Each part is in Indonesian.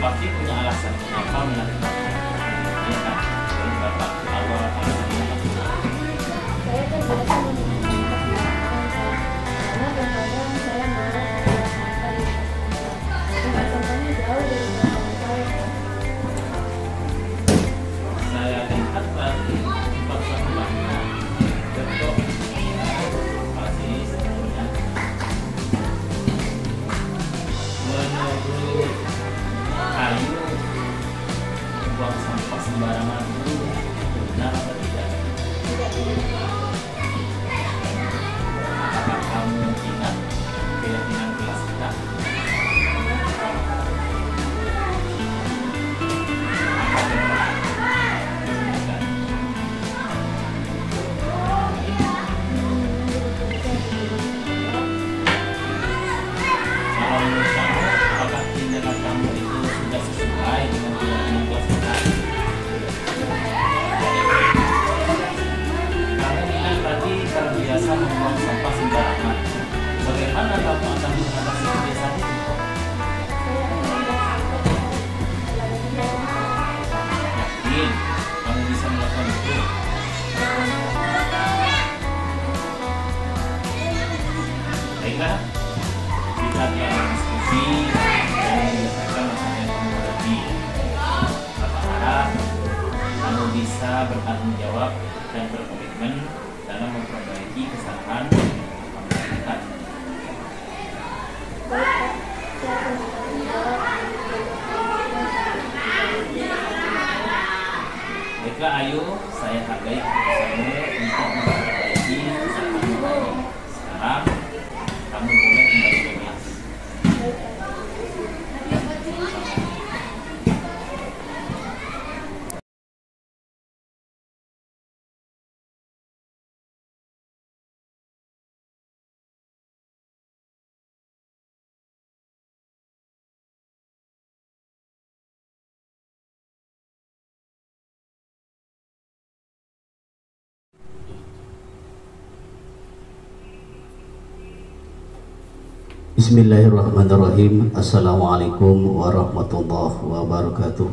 Pasti punya alasan kenapa melakukan ya kan? Kalau Bapak awal alasannya apa? Saya kan biasa karena kadang-kadang saya marah dengan contohnya jauh dari saya. Saya lihat tadi persoalannya bentuk pasti sebetulnya menurut kayu buang sampah sembarangan itu benar atau tidak? Apakah kamu ingat keyakinan kelas kita? Kalau menurut kamu, apakah tindakan kamu itu sudah sesuai dengan keyakinan kelas kita? Kamu bilang tadi terbiasa membuang sampah sembarangan. Bagaimana kamu akan mengatasi kebiasaan itu? Yakin kamu bisa melakukan itu? Baiklah, kita telah diskusi dan menyelesaikan masalah yang kamu hadapi. Bapak harap kamu bisa bertanggung jawab dan berkomitmen dalam memperbaiki kesalahan yang kamu lakukan. Baiklah Ayu, saya hargai keputusanmu untuk memperbaiki kesalahanmu lagi. Sekarang kamu boleh kembali ke kelas. Bismillahirrahmanirrahim. Assalamualaikum warahmatullahi wabarakatuh.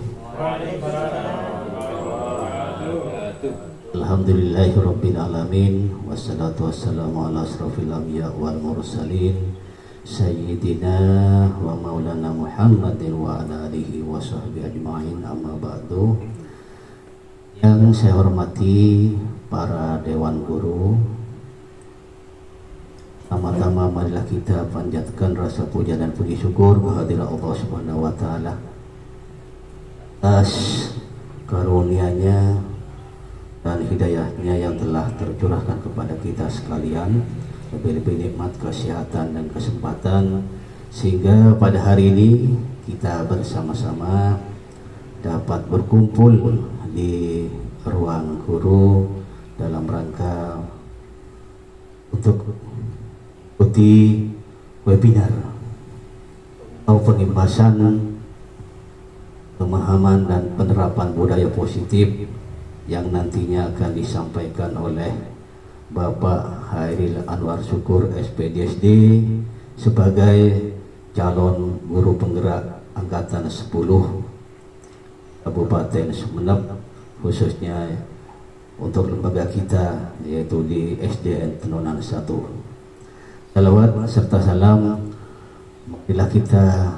Alhamdulillahirabbil alamin wassalatu wassalamu ala asrofil anbiya wal mursalin sayyidina wa maulana Muhammadin wa ala alihi wa sahbihi ajma'in, amma ba'du. Yang saya hormati para dewan guru, pertama-tama marilah kita panjatkan rasa puja dan puji syukur kehadirat Allah Subhanahu wa taala atas karunia-Nya dan hidayahnya yang telah tercurahkan kepada kita sekalian, lebih-lebih nikmat kesehatan dan kesempatan sehingga pada hari ini kita bersama-sama dapat berkumpul di ruang guru dalam rangka untuk ikuti webinar atau pengimpasan pemahaman dan penerapan budaya positif yang nantinya akan disampaikan oleh Bapak Hairil Anwar Syukur SPDSD sebagai calon guru penggerak angkatan 10 Kabupaten Sumeneb, khususnya untuk lembaga kita yaitu di SDN Tenonan 1. Salawat serta salam marilah kita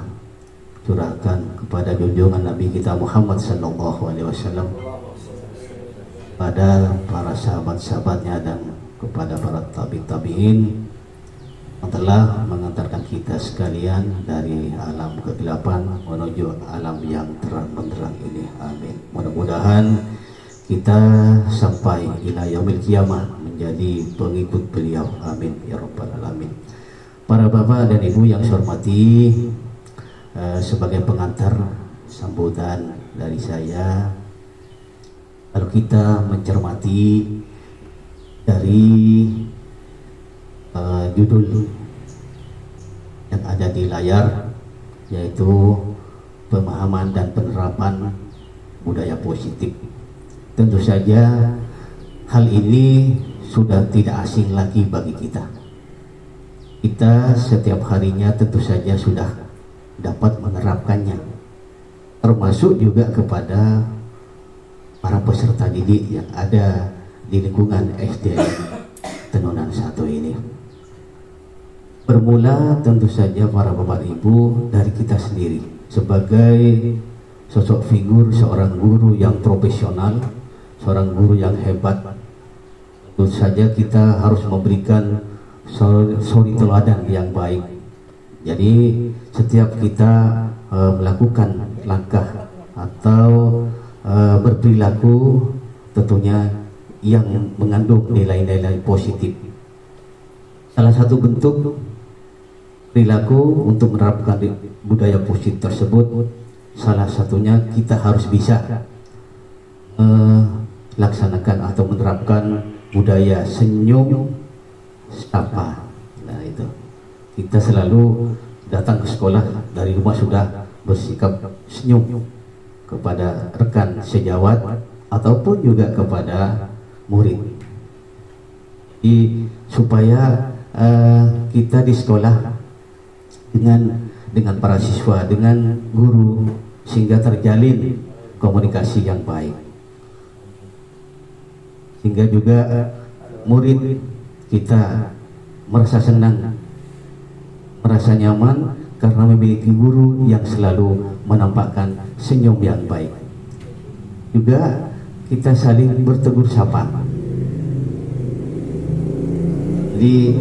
curahkan kepada junjungan Nabi kita Muhammad sallallahu alaihi wasallam, pada para sahabat-sahabatnya dan kepada para tabi'in yang telah mengantarkan kita sekalian dari alam kegelapan menuju alam yang terang benderang ini. Amin. Mudah-mudahan kita sampai ila yaumil qiyamah menjadi pengikut beliau. Amin ya rabbal alamin. Para bapak dan ibu yang saya hormati, sebagai pengantar sambutan dari saya. Kalau kita mencermati dari judul yang ada di layar, yaitu pemahaman dan penerapan budaya positif, tentu saja hal ini sudah tidak asing lagi bagi kita. Kita setiap harinya tentu saja sudah dapat menerapkannya, termasuk juga kepada para peserta didik yang ada di lingkungan SD Tenunan 1 ini. Bermula tentu saja para bapak ibu dari kita sendiri sebagai sosok figur seorang guru yang profesional, seorang guru yang hebat. Tentu saja kita harus memberikan suri teladan yang baik. Jadi setiap kita melakukan langkah atau berperilaku tentunya yang mengandung nilai-nilai positif. Salah satu bentuk perilaku untuk menerapkan budaya positif tersebut, salah satunya kita harus bisa laksanakan atau menerapkan budaya senyum sapa. Nah itu, kita selalu datang ke sekolah dari rumah sudah bersikap senyum kepada rekan sejawat ataupun juga kepada murid. Supaya kita di sekolah dengan para siswa, dengan guru, sehingga terjalin komunikasi yang baik, sehingga juga murid kita merasa senang, merasa nyaman karena memiliki guru yang selalu menampakkan senyum yang baik. Juga kita saling bertegur sapa. Jadi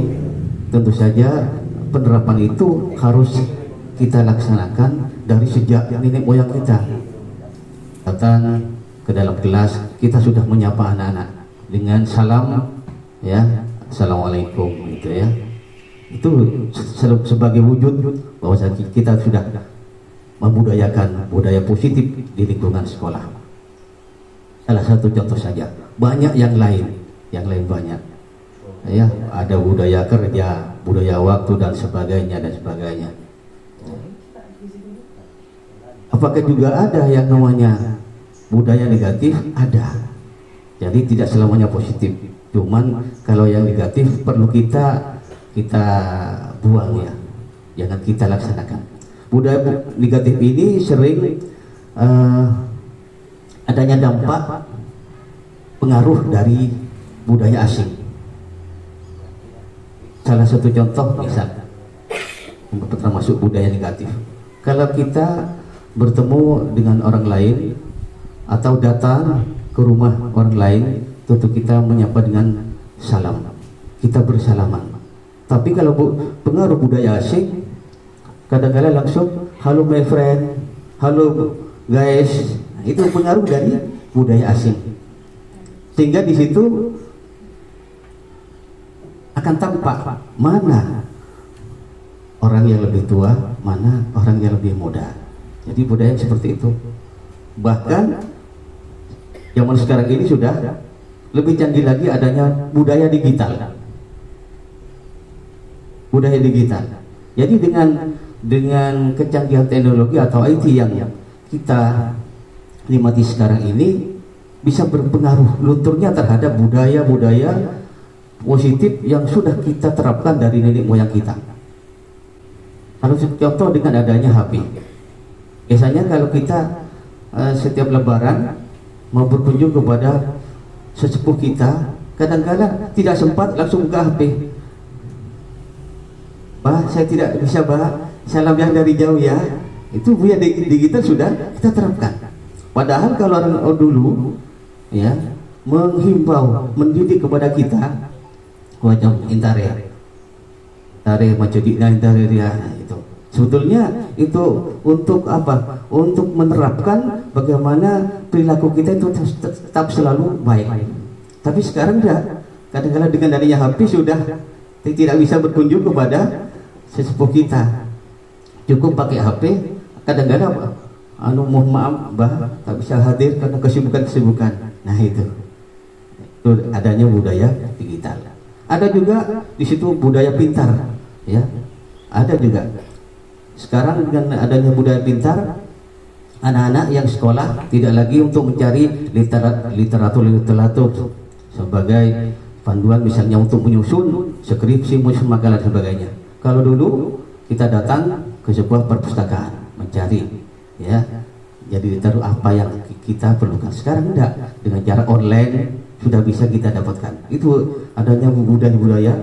tentu saja penerapan itu harus kita laksanakan dari sejak nenek moyang kita. Datang ke dalam kelas, kita sudah menyapa anak-anak dengan salam, ya, assalamualaikum, gitu ya. Itu sebagai wujud bahwa kita sudah membudayakan budaya positif di lingkungan sekolah. Salah satu contoh saja, banyak yang lain banyak. Ya, ada budaya kerja, budaya waktu dan sebagainya. Apakah juga ada yang namanya budaya negatif? Ada. Jadi tidak selamanya positif. Cuman kalau yang negatif perlu kita buang, ya, jangan kita laksanakan. Budaya negatif ini sering adanya dampak pengaruh dari budaya asing. Salah satu contoh misal termasuk budaya negatif. Kalau kita bertemu dengan orang lain atau datang ke rumah orang lain, tentu kita menyapa dengan salam, kita bersalaman. Tapi kalau pengaruh budaya asing, kadang-kadang langsung halo my friend, halo guys. Itu pengaruh dari budaya asing, sehingga di situ akan tampak mana orang yang lebih tua, mana orang yang lebih muda. Jadi budaya seperti itu. Bahkan zaman sekarang ini sudah lebih canggih lagi adanya budaya digital. Budaya digital. Jadi dengan kecanggihan teknologi atau IT yang kita nikmati sekarang ini bisa berpengaruh lunturnya terhadap budaya-budaya positif yang sudah kita terapkan dari nenek moyang kita. Kalau contoh dengan adanya HP, biasanya kalau kita setiap lebaran mau berkunjung kepada sesepuh kita, kadang-kadang tidak sempat langsung buka HP. Bah, saya tidak bisa, bah, salam yang dari jauh ya. Itu budaya digital sudah kita terapkan. Padahal kalau orang dulu, ya, menghimbau, mendidik kepada kita macam intare ya, itu sebetulnya itu untuk apa? Untuk menerapkan bagaimana perilaku kita itu tetap selalu baik. Tapi sekarang enggak. Kadang-kadang dengan adanya HP sudah tidak bisa berkunjung kepada sesepuh kita. Cukup pakai HP. Kadang-kadang mohon maaf bah tak bisa hadir karena kesibukan. Nah itu adanya budaya digital. Ada juga di situ budaya pintar, ya. Ada juga. Sekarang dengan adanya budaya pintar, anak-anak yang sekolah tidak lagi untuk mencari literatur sebagai panduan, misalnya untuk menyusun skripsi, menyusun makalah dan sebagainya. Kalau dulu kita datang ke sebuah perpustakaan mencari, ya, jadi literatur apa yang kita perlukan. Sekarang enggak, dengan cara online sudah bisa kita dapatkan. Itu adanya budaya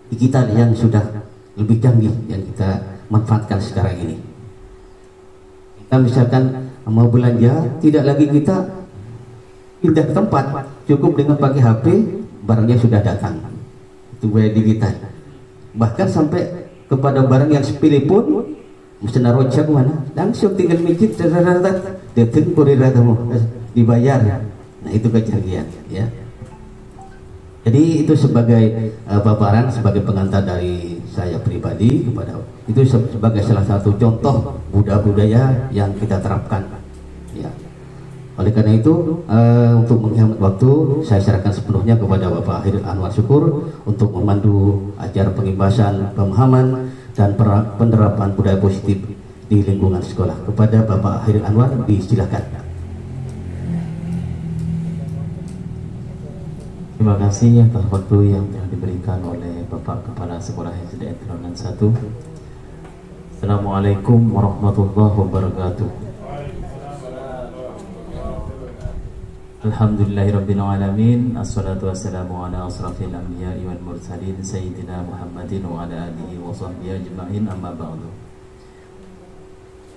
digital yang sudah lebih canggih yang kita manfaatkan sekarang ini. Kita misalkan mau belanja, tidak lagi kita pindah tempat, cukup dengan pakai HP, barangnya sudah datang. Itu budaya digital. Bahkan sampai kepada barang yang sepele pun, mesti naruh cek mana, langsung tinggal mijit, datang kurir dibayar. Nah itu kecanggihan, ya. Jadi itu sebagai paparan, sebagai pengantar dari saya pribadi kepada itu sebagai salah satu contoh budaya yang kita terapkan, ya. Oleh karena itu untuk menghemat waktu, saya serahkan sepenuhnya kepada Bapak Hairil Anwar Syukur untuk memandu acara pengimbasan pemahaman dan penerapan budaya positif di lingkungan sekolah. Kepada Bapak Hairil Anwar disilakan. Terima kasih atas waktu yang telah diberikan oleh Bapak Kepala Sekolah SDN Teranan 1. Assalamualaikum warahmatullahi wabarakatuh. Alhamdulillahirabbil alamin. Assalatu wassalamu ala asrafil anbiya'i wal mursalin sayyidina Muhammadin wa ala alihi wa sahbihi ajma'in, amma ba'du.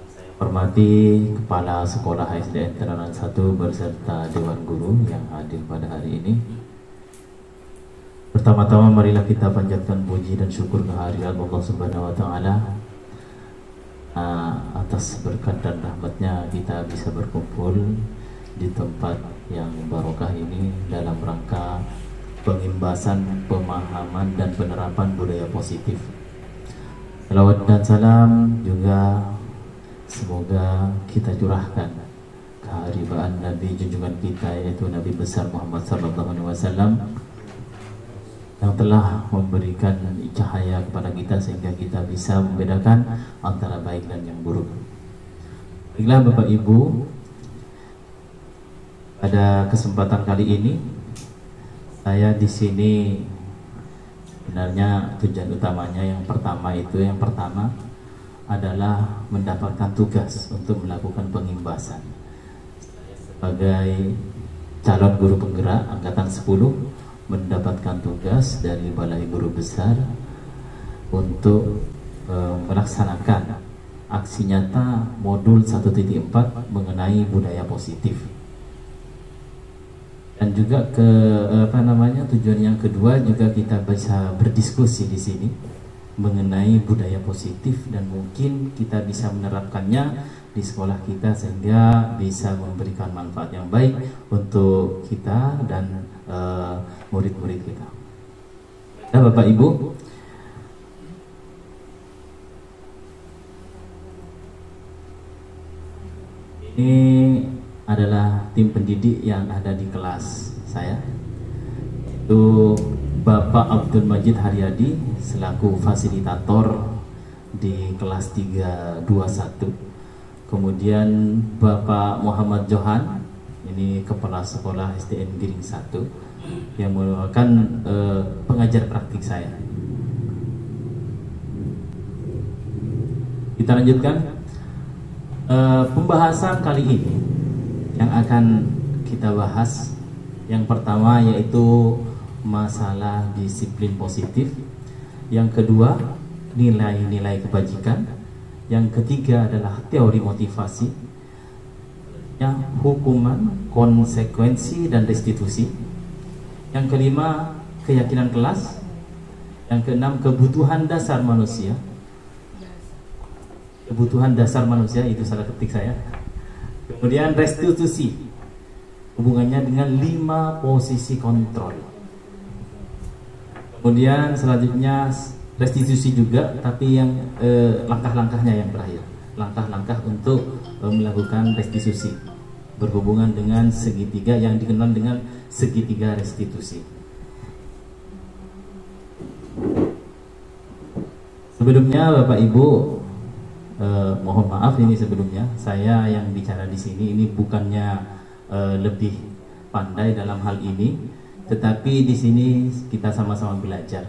Saya hormati Kepala Sekolah SDN Teranan 1 beserta Dewan Guru yang hadir pada hari ini. Pertama-tama marilah kita panjatkan puji dan syukur kehadirat Allah Subhanahu wa taala atas berkat dan rahmatnya kita bisa berkumpul di tempat yang barokah ini dalam rangka pengimbasan pemahaman dan penerapan budaya positif. Salawat dan salam juga semoga kita curahkan keharibaan Nabi junjungan kita, yaitu Nabi besar Muhammad sallallahu alaihi wasallam, yang telah memberikan cahaya kepada kita sehingga kita bisa membedakan antara baik dan yang buruk. Baiklah Bapak Ibu, pada kesempatan kali ini saya di sini sebenarnya tujuan utamanya yang pertama adalah mendapatkan tugas untuk melakukan pengimbasan. Sebagai calon guru penggerak angkatan 10, mendapatkan tugas dari Balai Guru Besar untuk melaksanakan aksi nyata modul 1.4 mengenai budaya positif. Dan juga tujuan yang kedua juga kita bisa berdiskusi di sini mengenai budaya positif dan mungkin kita bisa menerapkannya di sekolah kita sehingga bisa memberikan manfaat yang baik untuk kita dan murid-murid kita. Nah, Bapak Ibu, ini adalah tim pendidik yang ada di kelas saya, itu Bapak Abdul Majid Haryadi selaku fasilitator di kelas 321. Kemudian Bapak Muhammad Johan, ini Kepala Sekolah SDN Giring 1, yang merupakan pengajar praktik saya. Kita lanjutkan pembahasan kali ini. Yang akan kita bahas yang pertama yaitu masalah disiplin positif, yang kedua nilai-nilai kebajikan, yang ketiga adalah teori motivasi, yang hukuman, konsekuensi dan restitusi, yang kelima keyakinan kelas, yang keenam kebutuhan dasar manusia. Kebutuhan dasar manusia itu salah ketik saya. Kemudian restitusi, hubungannya dengan 5 posisi kontrol. Kemudian selanjutnya restitusi juga, tapi yang langkah-langkahnya yang terakhir. langkah-langkah untuk melakukan restitusi berhubungan dengan segitiga yang dikenal dengan segitiga restitusi. Sebelumnya Bapak Ibu, mohon maaf ini sebelumnya saya yang bicara di sini ini bukannya lebih pandai dalam hal ini, tetapi di sini kita sama-sama belajar.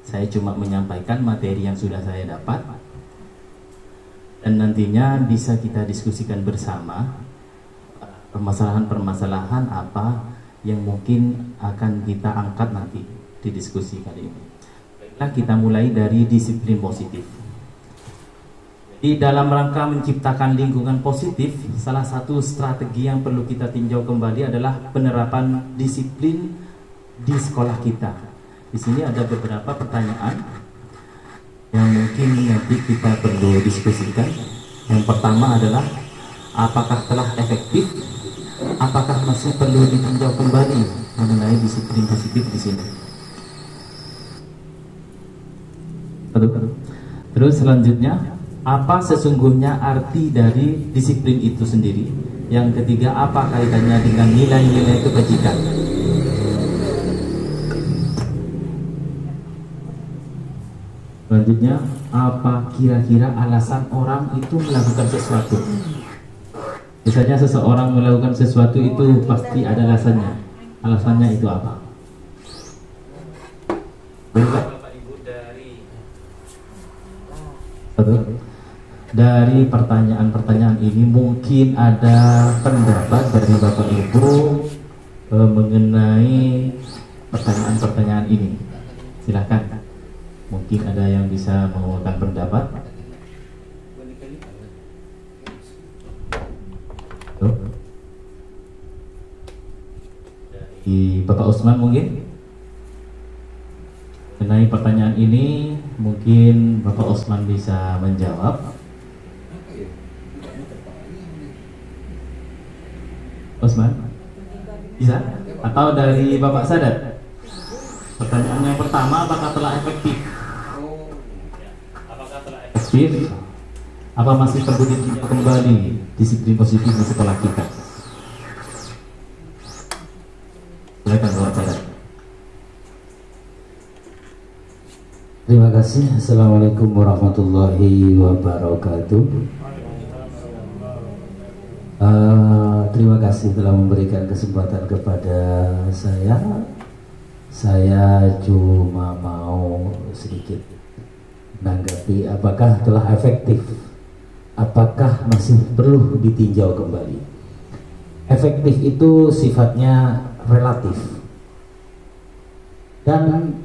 Saya cuma menyampaikan materi yang sudah saya dapat dan nantinya bisa kita diskusikan bersama permasalahan-permasalahan apa yang mungkin akan kita angkat nanti di diskusi kali ini. Baiklah, kita mulai dari disiplin positif. Di dalam rangka menciptakan lingkungan positif, salah satu strategi yang perlu kita tinjau kembali adalah penerapan disiplin di sekolah kita. Di sini ada beberapa pertanyaan yang mungkin nanti kita perlu diskusikan. Yang pertama adalah apakah telah efektif? Apakah masih perlu ditinjau kembali mengenai disiplin positif di sini? Terus selanjutnya, apa sesungguhnya arti dari disiplin itu sendiri? Yang ketiga, apa kaitannya dengan nilai-nilai kebajikan? Selanjutnya, apa kira-kira alasan orang itu melakukan sesuatu? Misalnya seseorang melakukan sesuatu itu pasti ada alasannya. Alasannya itu apa? Bapak Ibu, dari pertanyaan-pertanyaan ini mungkin ada pendapat dari Bapak Ibu mengenai pertanyaan-pertanyaan ini. Silakan. Mungkin ada yang bisa mengemukakan pendapat. Dari Bapak Usman mungkin mengenai pertanyaan ini, mungkin Bapak Usman bisa menjawab. Usman bisa? Atau dari Bapak Sadat? Pertanyaan yang pertama, apakah telah efektif? Efektif? Apa masih perlu ditinjau kembali disiplin positif di sekolah kita? Silakan Bapak Sadat. Terima kasih. Assalamualaikum warahmatullahi wabarakatuh. Terima kasih telah memberikan kesempatan kepada saya. Saya cuma mau sedikit menanggapi apakah telah efektif, apakah masih perlu ditinjau kembali. Efektif itu sifatnya relatif dan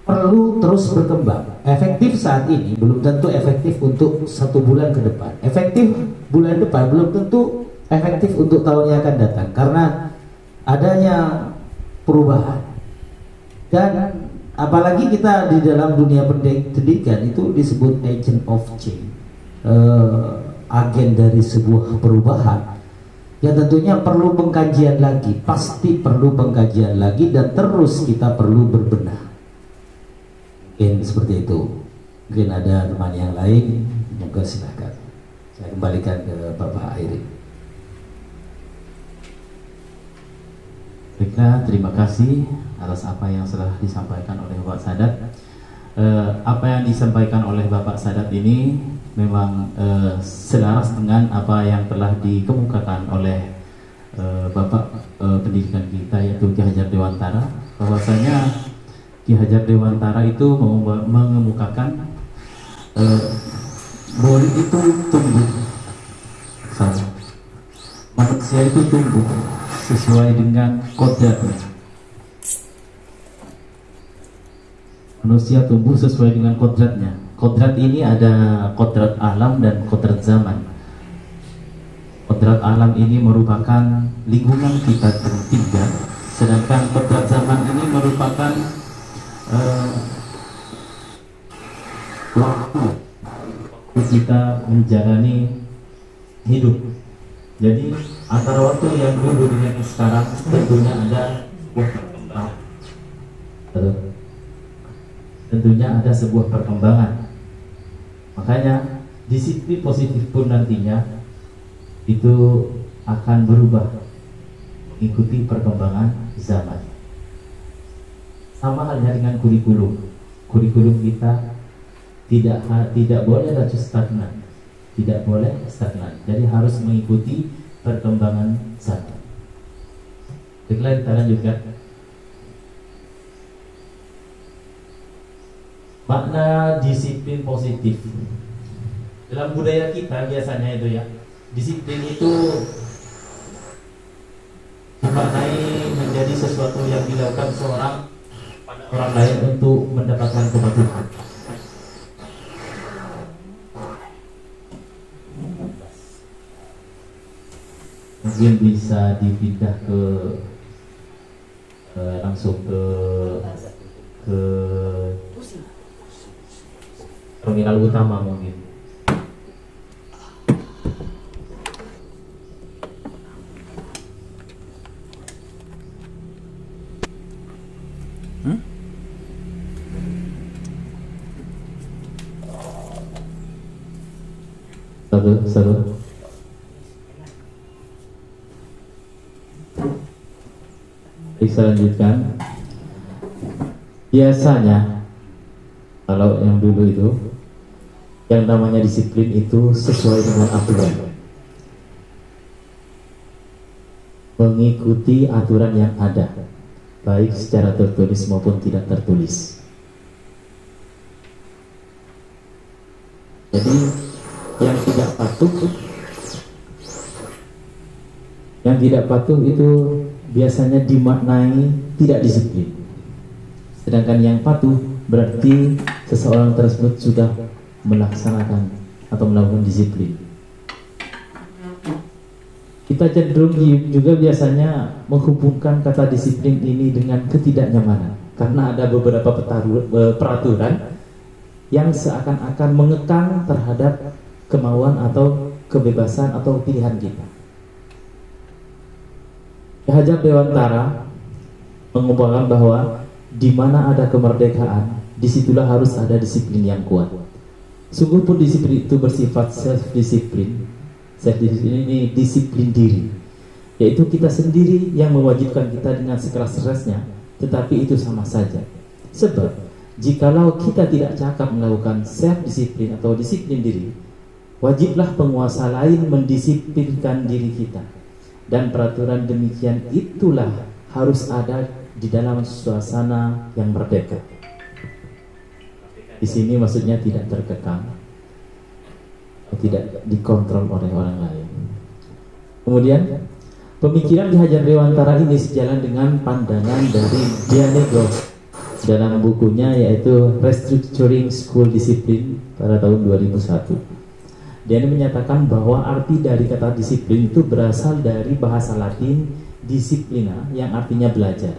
perlu terus berkembang. Efektif saat ini belum tentu efektif untuk 1 bulan ke depan. Efektif bulan depan belum tentu efektif untuk tahun yang akan datang, karena adanya perubahan. Dan apalagi kita di dalam dunia pendidikan itu disebut agent of change, agen dari sebuah perubahan yang tentunya perlu pengkajian lagi, pasti perlu pengkajian lagi, dan terus kita perlu berbenah. Mungkin seperti itu. Mungkin ada teman yang lain, monggo silakan. Saya kembalikan ke Bapak Airi. Baiklah, terima kasih atas apa yang telah disampaikan oleh Bapak Sadat. Apa yang disampaikan oleh Bapak Sadat ini memang selaras dengan apa yang telah dikemukakan oleh Bapak pendidikan kita, yaitu Ki Hajar Dewantara, bahwasanya Ki Hajar Dewantara itu mengemukakan murid itu tumbuh, manusia itu tumbuh sesuai dengan kodratnya. Manusia tumbuh sesuai dengan kodratnya. Kodrat ini ada kodrat alam dan kodrat zaman. Kodrat alam ini merupakan lingkungan kita bertiga, sedangkan kodrat zaman ini merupakan waktu kita menjalani hidup. Jadi antara waktu yang dulu dengan yang sekarang tentunya ada sebuah perkembangan. Tentunya ada sebuah perkembangan. Makanya Disiplin positif pun nantinya itu akan berubah mengikuti perkembangan zaman. Sama halnya dengan kurikulum. Kurikulum kita tidak boleh stagnan. Tidak boleh stagnan. Jadi harus mengikuti perkembangan zaman. Baiklah, kita lanjutkan. Makna disiplin positif. Dalam budaya kita biasanya itu ya, disiplin itu dimaknai menjadi sesuatu yang dilakukan seorang pada orang lain untuk mendapatkan kepatuhan. Mungkin bisa dipindah ke langsung ke terminal utama mungkin. Seru. Bisa lanjutkan. Biasanya kalau yang dulu itu yang namanya disiplin itu sesuai dengan aturan, mengikuti aturan yang ada, baik secara tertulis maupun tidak tertulis. Jadi yang tidak patuh itu biasanya dimaknai tidak disiplin. Sedangkan yang patuh berarti seseorang tersebut sudah melaksanakan atau melakukan disiplin. Kita cenderung juga biasanya menghubungkan kata disiplin ini dengan ketidaknyamanan, karena ada beberapa peraturan yang seakan-akan mengekang terhadap kemauan atau kebebasan atau pilihan kita. Ki Hajar Dewantara mengumpulkan bahwa di mana ada kemerdekaan, disitulah harus ada disiplin yang kuat. Sungguh pun disiplin itu bersifat self-disiplin. Self-disiplin ini disiplin diri, yaitu kita sendiri yang mewajibkan kita dengan sekeras-kerasnya, tetapi itu sama saja. Sebab jikalau kita tidak cakap melakukan self-disiplin atau disiplin diri, wajiblah penguasa lain mendisiplinkan diri kita. Dan peraturan demikian itulah harus ada di dalam suasana yang merdeka. Di sini maksudnya tidak terkekang, tidak dikontrol oleh orang lain. Kemudian pemikiran Ki Hajar Dewantara ini sejalan dengan pandangan dari Dianego dalam bukunya yaitu Restructuring School Discipline pada tahun 2001. Dia menyatakan bahwa arti dari kata disiplin itu berasal dari bahasa Latin disciplina yang artinya belajar.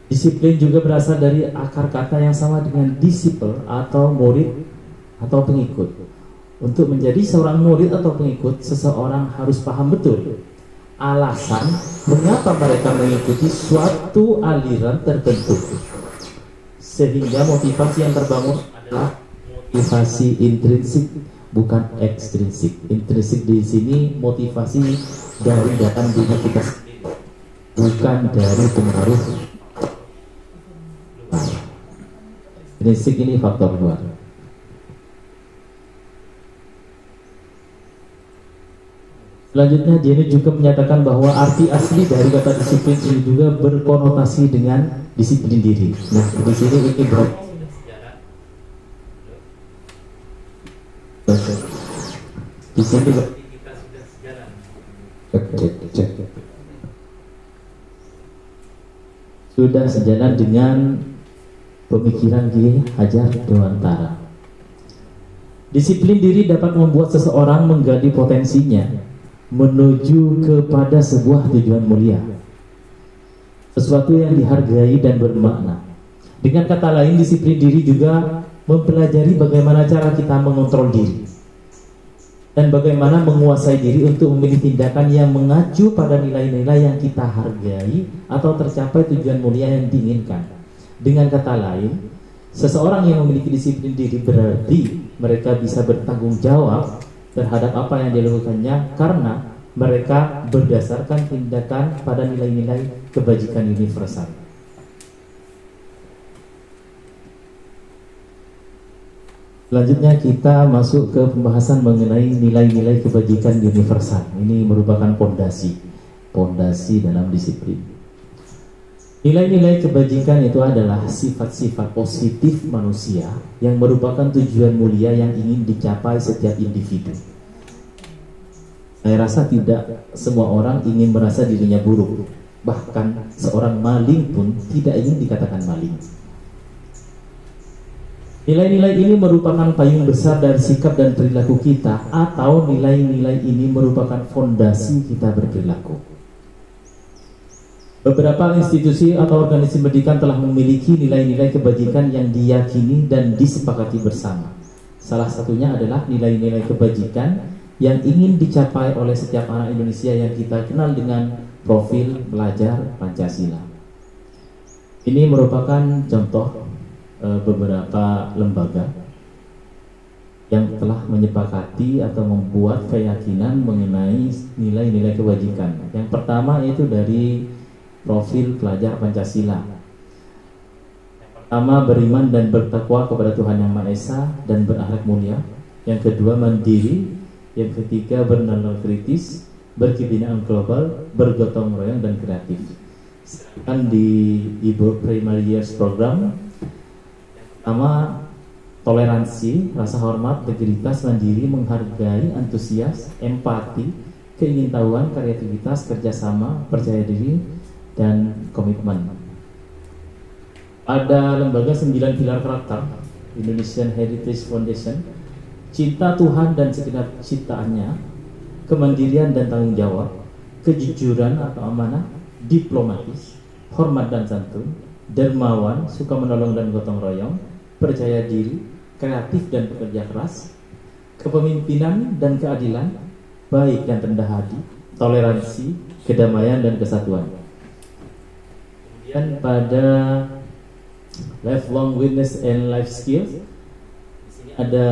Disiplin juga berasal dari akar kata yang sama dengan disciple atau murid atau pengikut. Untuk menjadi seorang murid atau pengikut, seseorang harus paham betul alasan mengapa mereka mengikuti suatu aliran tertentu, sehingga motivasi yang terbangun adalah motivasi intrinsik, bukan ekstrinsik. Intrinsik di sini motivasi dari dalam diri kita sendiri, bukan dari pengaruh. Ekstrinsik ini faktor luar. Selanjutnya Jenny juga menyatakan bahwa arti asli dari kata disiplin ini juga berkonotasi dengan disiplin diri. Nah, di sini ini di sini sudah sejalan dengan pemikiran Ki Hajar Dewantara. Disiplin diri dapat membuat seseorang menggali potensinya menuju kepada sebuah tujuan mulia, sesuatu yang dihargai dan bermakna. Dengan kata lain, disiplin diri juga mempelajari bagaimana cara kita mengontrol diri dan bagaimana menguasai diri untuk memilih tindakan yang mengacu pada nilai-nilai yang kita hargai atau tercapai tujuan mulia yang diinginkan. Dengan kata lain, seseorang yang memiliki disiplin diri berarti mereka bisa bertanggung jawab terhadap apa yang dilakukannya karena mereka berdasarkan tindakan pada nilai-nilai kebajikan universal. Selanjutnya kita masuk ke pembahasan mengenai nilai-nilai kebajikan universal. Ini merupakan pondasi dalam disiplin. Nilai-nilai kebajikan itu adalah sifat-sifat positif manusia yang merupakan tujuan mulia yang ingin dicapai setiap individu. Saya rasa tidak semua orang ingin merasa dirinya buruk. Bahkan seorang maling pun tidak ingin dikatakan maling. Nilai-nilai ini merupakan payung besar dari sikap dan perilaku kita, atau nilai-nilai ini merupakan fondasi kita berperilaku. Beberapa institusi atau organisasi pendidikan telah memiliki nilai-nilai kebajikan yang diyakini dan disepakati bersama. Salah satunya adalah nilai-nilai kebajikan yang ingin dicapai oleh setiap anak Indonesia yang kita kenal dengan profil pelajar Pancasila. Ini merupakan contoh beberapa lembaga yang telah menyepakati atau membuat keyakinan mengenai nilai-nilai kebajikan. Yang pertama yaitu dari profil pelajar Pancasila. Yang pertama, beriman dan bertakwa kepada Tuhan Yang Maha Esa dan berakhlak mulia. Yang kedua, mandiri. Yang ketiga, bernalar kritis, berkebinaan global, bergotong royong dan kreatif. Sedangkan di Ibu Primary Years Program, pertama, toleransi, rasa hormat, integritas, mandiri, menghargai, antusias, empati, keingintahuan, kreativitas, kerjasama, percaya diri, dan komitmen. Ada lembaga 9 pilar karakter, Indonesian Heritage Foundation, cinta Tuhan dan segenap ciptaannya, kemandirian dan tanggung jawab, kejujuran atau amanah, diplomatis, hormat dan santun, dermawan, suka menolong dan gotong royong, percaya diri, kreatif dan pekerja keras, kepemimpinan dan keadilan, baik dan rendah hati, toleransi, kedamaian dan kesatuan. Kemudian pada lifelong witness and life skills, di sini ada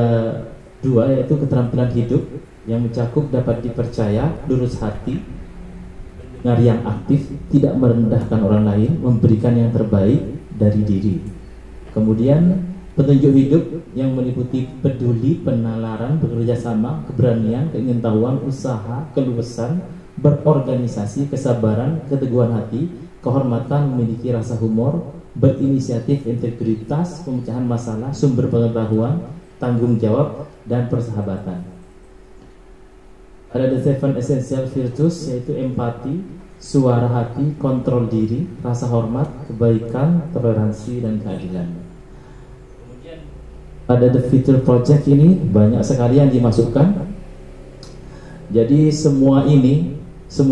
dua, yaitu keterampilan hidup yang mencakup dapat dipercaya, lurus hati, pendengar yang aktif, tidak merendahkan orang lain, memberikan yang terbaik dari diri. Kemudian petunjuk hidup yang meliputi peduli, penalaran, bekerja sama, keberanian, keingintahuan, usaha, keluasan, berorganisasi, kesabaran, keteguhan hati, kehormatan, memiliki rasa humor, berinisiatif, integritas, pemecahan masalah, sumber pengetahuan, tanggung jawab, dan persahabatan. Ada the 7 essential virtues, yaitu empati, suara hati, kontrol diri, rasa hormat, kebaikan, toleransi, dan keadilan. Pada The Future Project ini banyak sekali yang dimasukkan. Jadi semua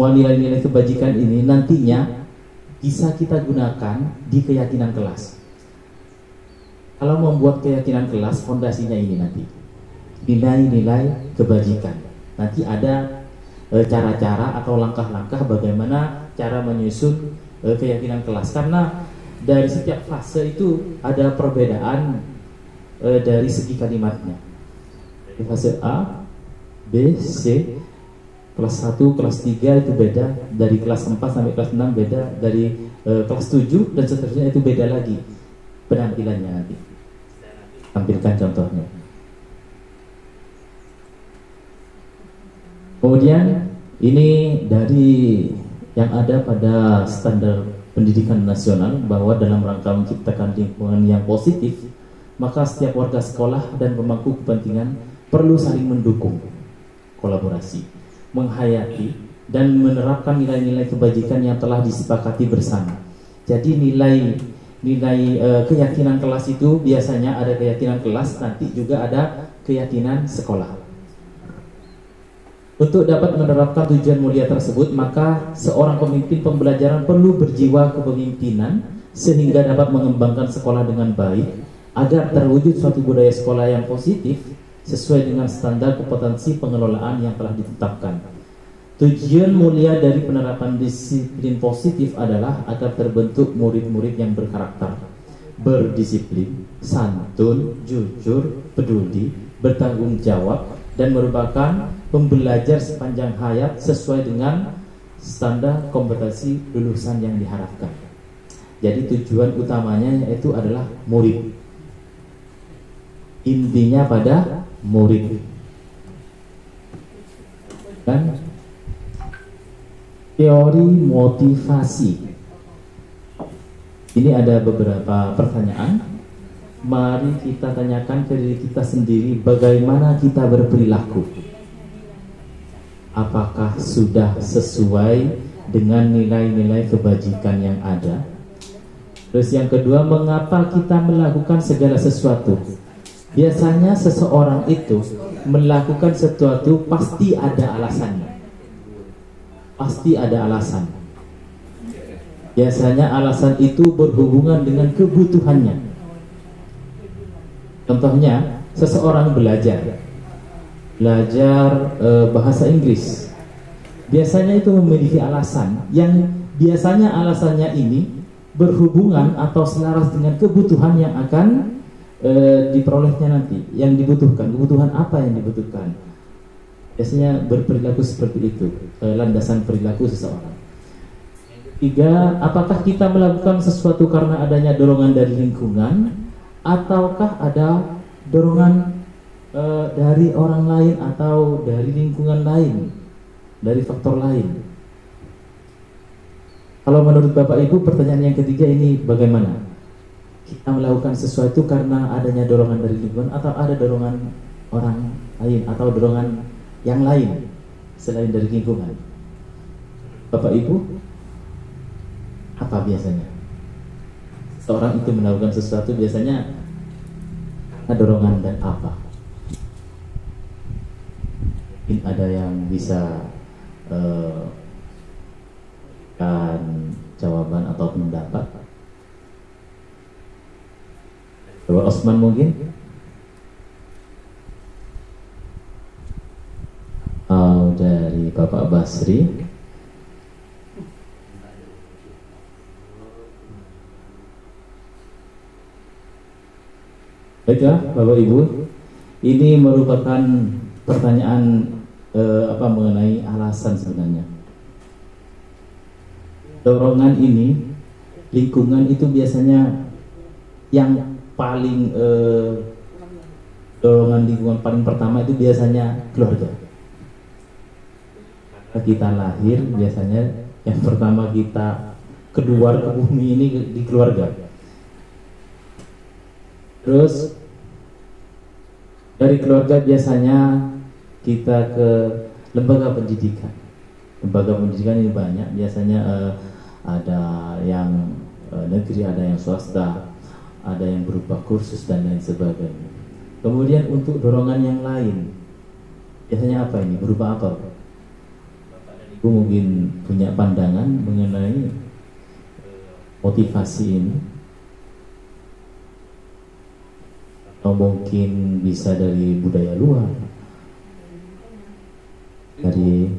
nilai-nilai kebajikan ini nantinya bisa kita gunakan di keyakinan kelas. Kalau membuat keyakinan kelas, fondasinya ini nanti nilai-nilai kebajikan. Nanti ada cara-cara atau langkah-langkah bagaimana cara menyusun keyakinan kelas. Karena dari setiap fase itu ada perbedaan dari segi kalimatnya. Dari fase A, B, C, kelas 1, kelas 3 itu beda, dari kelas 4 sampai kelas 6 beda, dari kelas 7 dan seterusnya itu beda lagi penampilannya nanti. Tampilkan contohnya. Kemudian ini dari yang ada pada standar pendidikan nasional, bahwa dalam rangka menciptakan lingkungan yang positif, maka setiap warga sekolah dan pemangku kepentingan perlu saling mendukung, kolaborasi, menghayati, dan menerapkan nilai-nilai kebajikan yang telah disepakati bersama. Jadi nilai keyakinan kelas itu biasanya ada keyakinan kelas, nanti juga ada keyakinan sekolah. Untuk dapat menerapkan tujuan mulia tersebut, maka seorang pemimpin pembelajaran perlu berjiwa kepemimpinan sehingga dapat mengembangkan sekolah dengan baik, agar terwujud suatu budaya sekolah yang positif sesuai dengan standar kompetensi pengelolaan yang telah ditetapkan. Tujuan mulia dari penerapan disiplin positif adalah agar terbentuk murid-murid yang berkarakter, berdisiplin, santun, jujur, peduli, bertanggung jawab, dan merupakan pembelajar sepanjang hayat sesuai dengan standar kompetensi lulusan yang diharapkan. Jadi tujuan utamanya yaitu adalah murid. Intinya pada murid. Dan teori motivasi. Ini ada beberapa pertanyaan. Mari kita tanyakan ke diri kita sendiri, bagaimana kita berperilaku. Apakah sudah sesuai dengan nilai-nilai kebajikan yang ada? Terus yang kedua, mengapa kita melakukan segala sesuatu? Biasanya seseorang itu melakukan sesuatu pasti ada alasannya. Pasti ada alasan. Biasanya alasan itu berhubungan dengan kebutuhannya. Contohnya, seseorang belajar bahasa Inggris. Biasanya itu memiliki alasan yang biasanya alasannya ini berhubungan atau selaras dengan kebutuhan yang akan diperolehnya nanti, yang dibutuhkan. Kebutuhan apa yang dibutuhkan? Biasanya berperilaku seperti itu, landasan perilaku seseorang. Tiga, apakah kita melakukan sesuatu karena adanya dorongan dari lingkungan, ataukah ada dorongan dari orang lain atau dari lingkungan lain, dari faktor lain? Kalau menurut Bapak Ibu, pertanyaan yang ketiga ini bagaimana? Kita melakukan sesuatu karena adanya dorongan dari lingkungan, atau ada dorongan orang lain atau dorongan yang lain selain dari lingkungan? Bapak Ibu, apa biasanya? Seorang itu melakukan sesuatu biasanya ada dorongan dan apa? Mungkin ada yang bisa kan jawaban atau pendapat. Bapak Osman mungkin? Dari Bapak Basri. Baiklah Bapak Ibu, ini merupakan pertanyaan mengenai alasan sebenarnya. Dorongan ini, lingkungan itu biasanya yang paling dorongan lingkungan paling pertama itu biasanya keluarga. Kita lahir biasanya yang pertama kita keluar ke bumi ini di keluarga. Terus dari keluarga biasanya kita ke lembaga pendidikan. Lembaga pendidikan ini banyak, biasanya ada yang negeri, ada yang swasta, ada yang berupa kursus dan lain sebagainya. Kemudian untuk dorongan yang lain, biasanya apa ini? Berupa apa? Bapak dan Ibu mungkin punya pandangan mengenai motivasi ini. Atau mungkin bisa dari budaya luar, dari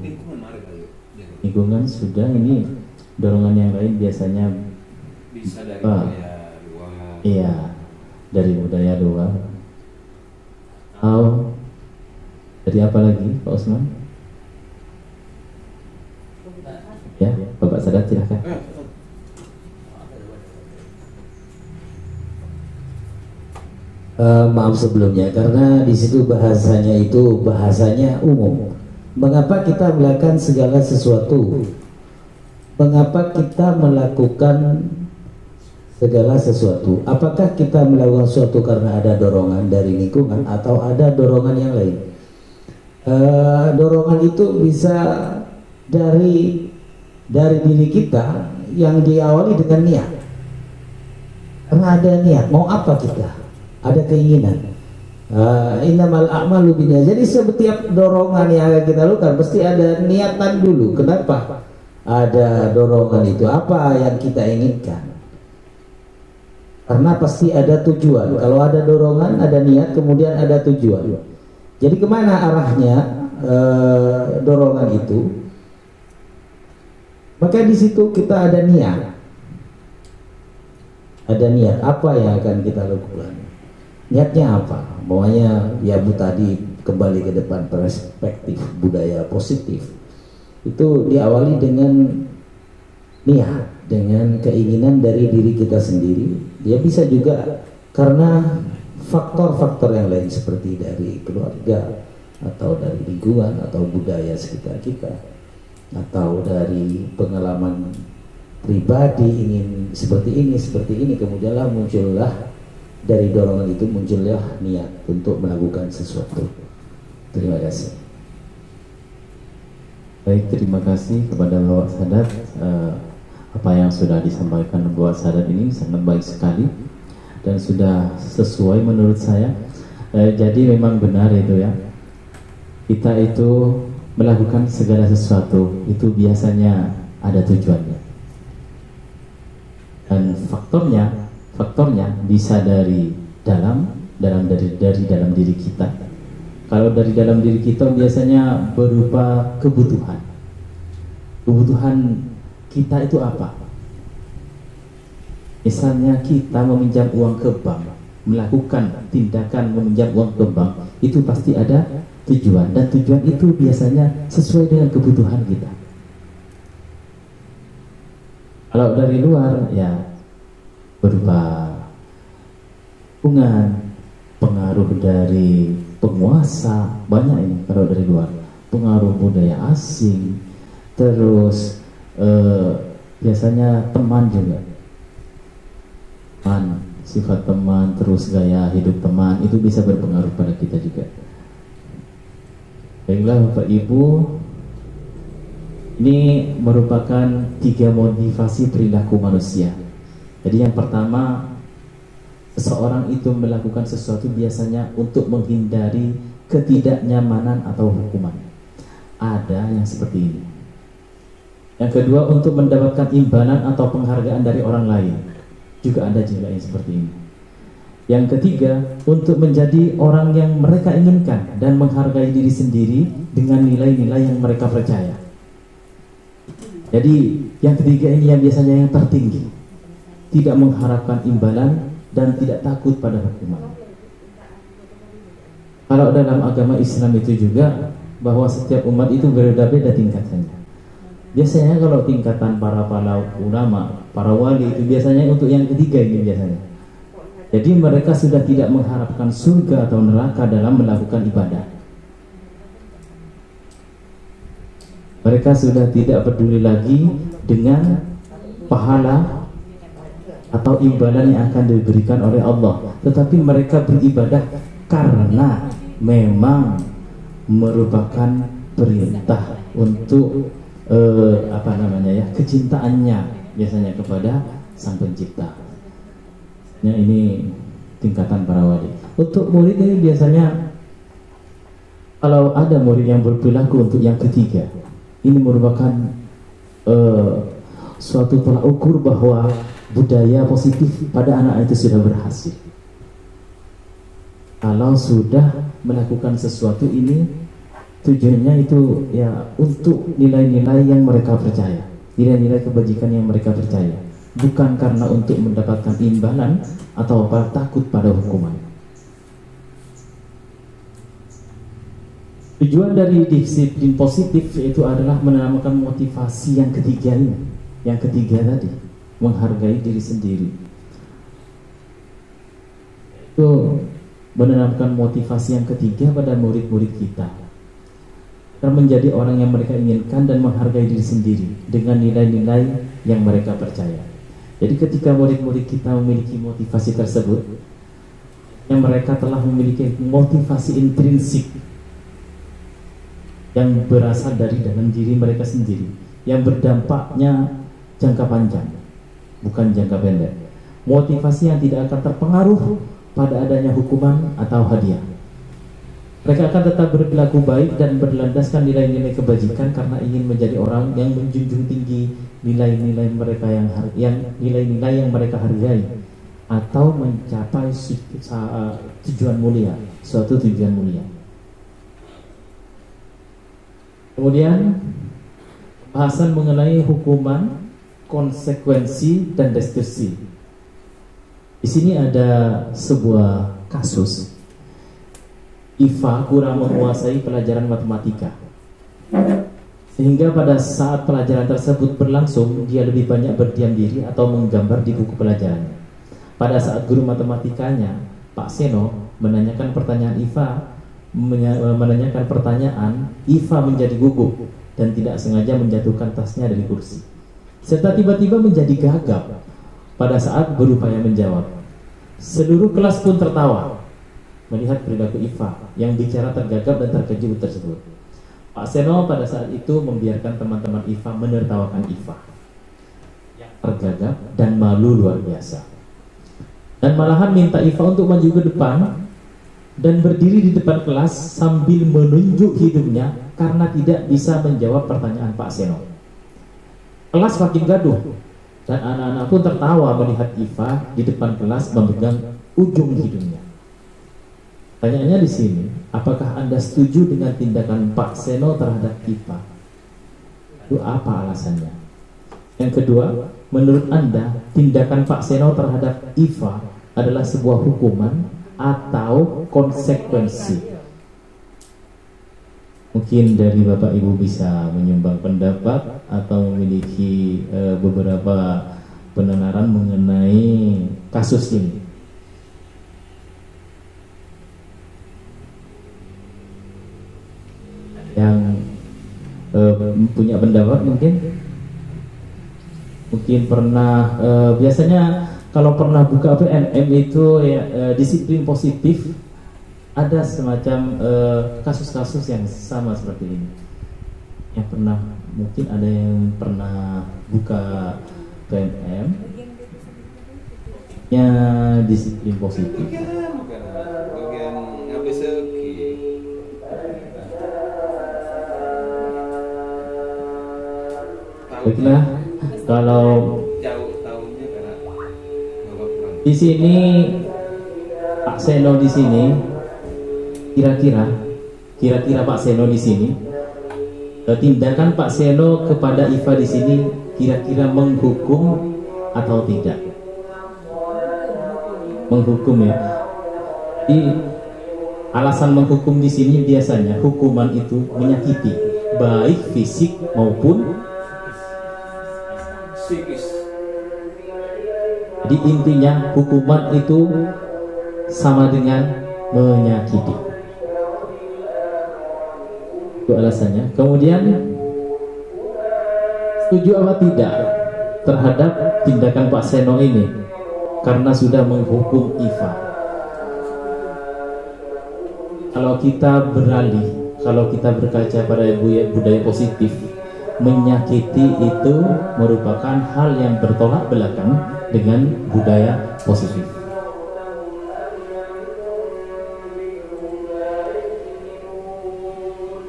lingkungan sudah. Ini dorongan yang lain biasanya bisa dari budaya luar. Iya, dari budaya luar. Atau dari apa lagi, Pak Osman? Ya, Bapak Sadat silahkan. Maaf sebelumnya, karena di situ bahasanya umum. Mengapa kita melakukan segala sesuatu? Mengapa kita melakukan segala sesuatu? Apakah kita melakukan sesuatu karena ada dorongan dari lingkungan atau ada dorongan yang lain? Dorongan itu bisa dari diri kita yang diawali dengan niat. Karena ada niat, mau apa kita? Ada keinginan. Innamal a'malu binniyat. Jadi setiap dorongan yang akan kita lakukan pasti ada niatan dulu. Kenapa ada dorongan itu? Apa yang kita inginkan? Karena pasti ada tujuan. Kalau ada dorongan, ada niat, kemudian ada tujuan. Jadi kemana arahnya dorongan itu? Maka di situ kita ada niat. Ada niat apa yang akan kita lakukan. Niatnya apa? Maunya ya Bu tadi kembali ke depan, perspektif budaya positif itu diawali dengan niat, dengan keinginan dari diri kita sendiri. Dia bisa juga karena faktor-faktor yang lain seperti dari keluarga atau dari lingkungan atau budaya sekitar kita, atau dari pengalaman pribadi ingin seperti ini, kemudianlah muncullah dari dorongan itu muncullah niat untuk melakukan sesuatu. Terima kasih. Baik, terima kasih kepada Bapak Sadat. Apa yang sudah disampaikan Bapak Sadat ini sangat baik sekali dan sudah sesuai menurut saya. Jadi memang benar itu ya, kita itu melakukan segala sesuatu itu biasanya ada tujuannya, dan faktornya bisa dari dalam diri kita. Kalau dari dalam diri kita biasanya berupa kebutuhan kita itu apa? Misalnya kita meminjam uang ke bank, melakukan tindakan meminjam uang ke bank, itu pasti ada tujuan, dan tujuan itu biasanya sesuai dengan kebutuhan kita. Kalau dari luar ya berupa hubungan, pengaruh dari penguasa, banyak ini. Kalau dari luar pengaruh budaya asing, terus biasanya teman juga, sifat teman, terus gaya hidup teman itu bisa berpengaruh pada kita juga. Baiklah Bapak Ibu, ini merupakan 3 motivasi perilaku manusia. Jadi yang pertama, seseorang itu melakukan sesuatu biasanya untuk menghindari ketidaknyamanan atau hukuman. Ada yang seperti ini. Yang kedua, untuk mendapatkan imbalan atau penghargaan dari orang lain. Juga ada juga yang seperti ini. Yang ketiga, untuk menjadi orang yang mereka inginkan dan menghargai diri sendiri dengan nilai-nilai yang mereka percaya. Jadi yang ketiga ini yang biasanya yang tertinggi, tidak mengharapkan imbalan dan tidak takut pada hukuman. Kalau dalam agama Islam itu juga bahwa setiap umat itu berbeda-beda tingkatannya. Biasanya kalau tingkatan para ulama, para wali itu biasanya untuk yang ketiga ini biasanya. Jadi mereka sudah tidak mengharapkan surga atau neraka dalam melakukan ibadah. Mereka sudah tidak peduli lagi dengan pahala atau imbalan yang akan diberikan oleh Allah, tetapi mereka beribadah karena memang merupakan perintah untuk kecintaannya biasanya kepada Sang Pencipta. Ya, ini tingkatan para wali. Untuk murid ini biasanya kalau ada murid yang berperilaku untuk yang ketiga, ini merupakan suatu tolak ukur bahwa budaya positif pada anak itu sudah berhasil. Kalau sudah melakukan sesuatu ini, tujuannya itu ya untuk nilai-nilai yang mereka percaya, nilai-nilai kebajikan yang mereka percaya, bukan karena untuk mendapatkan imbalan atau takut pada hukuman. Tujuan dari disiplin positif itu adalah menanamkan motivasi yang ketiga ini, yang ketiga tadi, menghargai diri sendiri. Itu menanamkan motivasi yang ketiga pada murid-murid kita, dan menjadi orang yang mereka inginkan dan menghargai diri sendiri dengan nilai-nilai yang mereka percaya. Jadi ketika murid-murid kita memiliki motivasi tersebut, yang mereka telah memiliki motivasi intrinsik yang berasal dari dalam diri mereka sendiri, yang berdampaknya jangka panjang, bukan jangka pendek. Motivasi yang tidak akan terpengaruh pada adanya hukuman atau hadiah. Mereka akan tetap berperilaku baik dan berlandaskan nilai-nilai kebajikan karena ingin menjadi orang yang menjunjung tinggi nilai-nilai mereka nilai-nilai yang mereka hargai, atau mencapai tujuan mulia, suatu tujuan mulia. Kemudian bahasan mengenai hukuman, konsekuensi dan restitusi. Di sini ada sebuah kasus IFA kurang menguasai pelajaran matematika, sehingga pada saat pelajaran tersebut berlangsung dia lebih banyak berdiam diri atau menggambar di buku pelajarannya. Pada saat guru matematikanya Pak Seno menanyakan pertanyaan IFA, IFA menjadi gugup dan tidak sengaja menjatuhkan tasnya dari kursi, serta tiba-tiba menjadi gagap pada saat berupaya menjawab. Seluruh kelas pun tertawa melihat perilaku IFA yang bicara tergagap dan terkejut tersebut. Pak Seno pada saat itu membiarkan teman-teman IFA menertawakan IFA yang tergagap dan malu luar biasa, dan malahan minta IFA untuk maju ke depan dan berdiri di depan kelas sambil menunjuk hidungnya karena tidak bisa menjawab pertanyaan Pak Seno. Kelas makin gaduh dan anak-anak pun tertawa melihat IFA di depan kelas memegang ujung hidungnya. Pertanyaannya di sini, apakah Anda setuju dengan tindakan Pak Seno terhadap IFA? Itu apa alasannya? Yang kedua, menurut Anda tindakan Pak Seno terhadap IFA adalah sebuah hukuman atau konsekuensi? Mungkin dari Bapak Ibu bisa menyumbang pendapat atau memiliki beberapa penenaran mengenai kasus ini. Yang punya pendapat mungkin pernah biasanya kalau pernah buka PNM itu ya, disiplin positif, ada semacam kasus-kasus yang sama seperti ini. Yang pernah, mungkin ada yang pernah buka PNM nya disiplin positif. Baiklah, kalau di sini Pak Seno di sini, kira-kira Pak Seno di sini, tindakan Pak Seno kepada IFA di sini kira-kira menghukum atau tidak? Menghukum ya. Jadi alasan menghukum di sini biasanya hukuman itu menyakiti, baik fisik maupun psikis. Jadi intinya hukuman itu sama dengan menyakiti. Itu alasannya. Kemudian setuju apa tidak terhadap tindakan Pak Seno ini karena sudah menghukum IFA? Kalau kita beralih, kalau kita berkaca pada budaya positif, menyakiti itu merupakan hal yang bertolak belakang dengan budaya positif.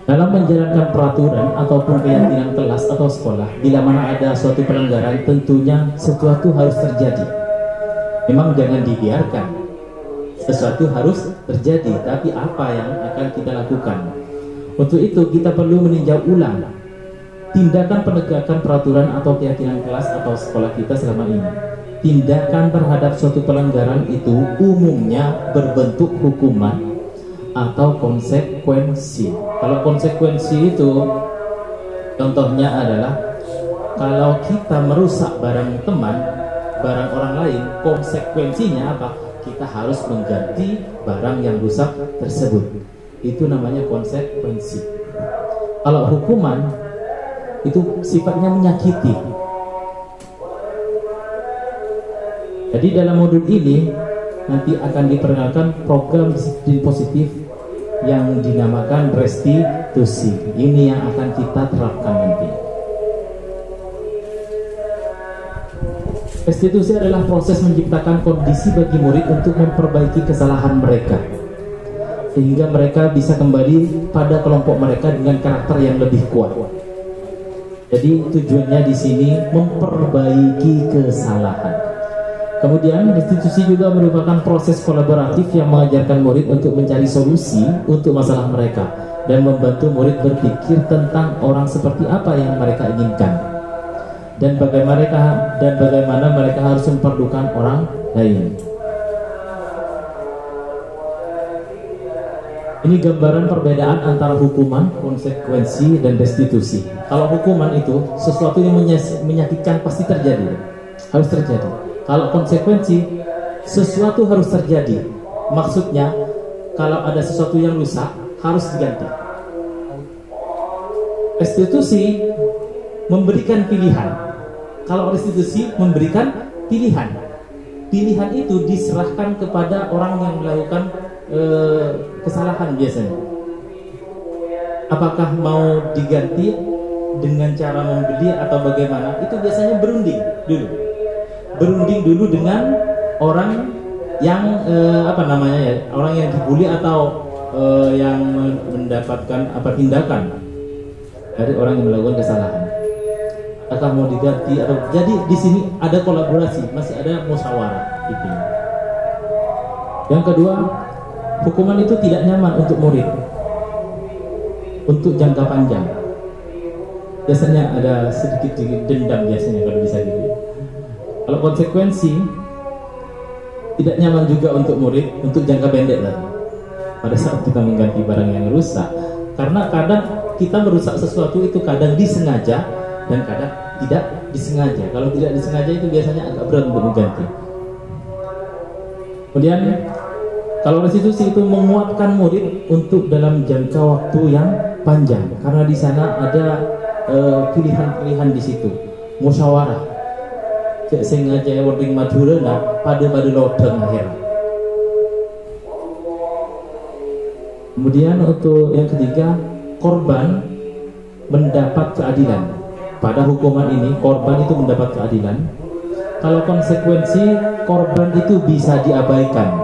Dalam menjalankan peraturan ataupun keyakinan kelas atau sekolah, bila mana ada suatu pelanggaran, tentunya sesuatu harus terjadi. Memang jangan dibiarkan, sesuatu harus terjadi, tapi apa yang akan kita lakukan? Untuk itu kita perlu meninjau ulang tindakan penegakan peraturan atau keyakinan kelas atau sekolah kita selama ini. Tindakan terhadap suatu pelanggaran itu umumnya berbentuk hukuman atau konsekuensi. Kalau konsekuensi itu contohnya adalah kalau kita merusak barang teman, barang orang lain, konsekuensinya apa? Kita harus mengganti barang yang rusak tersebut. Itu namanya konsekuensi. Kalau hukuman itu sifatnya menyakiti. Jadi dalam modul ini nanti akan diperkenalkan program disiplin positif yang dinamakan restitusi. Ini yang akan kita terapkan nanti. Restitusi adalah proses menciptakan kondisi bagi murid untuk memperbaiki kesalahan mereka, sehingga mereka bisa kembali pada kelompok mereka dengan karakter yang lebih kuat. Jadi tujuannya di sini memperbaiki kesalahan. Kemudian restitusi juga merupakan proses kolaboratif yang mengajarkan murid untuk mencari solusi untuk masalah mereka dan membantu murid berpikir tentang orang seperti apa yang mereka inginkan dan bagaimana mereka harus memperdukan orang lain. Ini gambaran perbedaan antara hukuman, konsekuensi, dan restitusi. Kalau hukuman itu sesuatu yang menyakitkan pasti terjadi, harus terjadi. Kalau konsekuensi, sesuatu harus terjadi. Maksudnya, kalau ada sesuatu yang rusak, harus diganti. Restitusi memberikan pilihan. Kalau restitusi memberikan pilihan. Pilihan itu diserahkan kepada orang yang melakukan kesalahan biasanya. Apakah mau diganti dengan cara membeli atau bagaimana? Itu biasanya berunding dulu. Berunding dulu dengan orang yang orang yang dibully atau yang mendapatkan tindakan dari orang yang melakukan kesalahan. Apakah mau diganti atau jadi di sini ada kolaborasi, masih ada musyawarah itu. Yang kedua, hukuman itu tidak nyaman untuk murid untuk jangka panjang. Biasanya ada sedikit dendam biasanya kalau bisa gitu. Kalau konsekuensi tidak nyaman juga untuk murid untuk jangka pendek tadi. Pada saat kita mengganti barang yang rusak, karena kadang kita merusak sesuatu itu kadang disengaja dan kadang tidak disengaja. Kalau tidak disengaja itu biasanya agak berat untuk mengganti. Kemudian kalau restitusi itu menguatkan murid untuk dalam jangka waktu yang panjang, karena di sana ada pilihan-pilihan di situ, musyawarah. Cek sengaja wording madura nah pada lodeng akhir. Kemudian untuk yang ketiga, korban mendapat keadilan. Pada hukuman ini korban itu mendapat keadilan. Kalau konsekuensi, korban itu bisa diabaikan.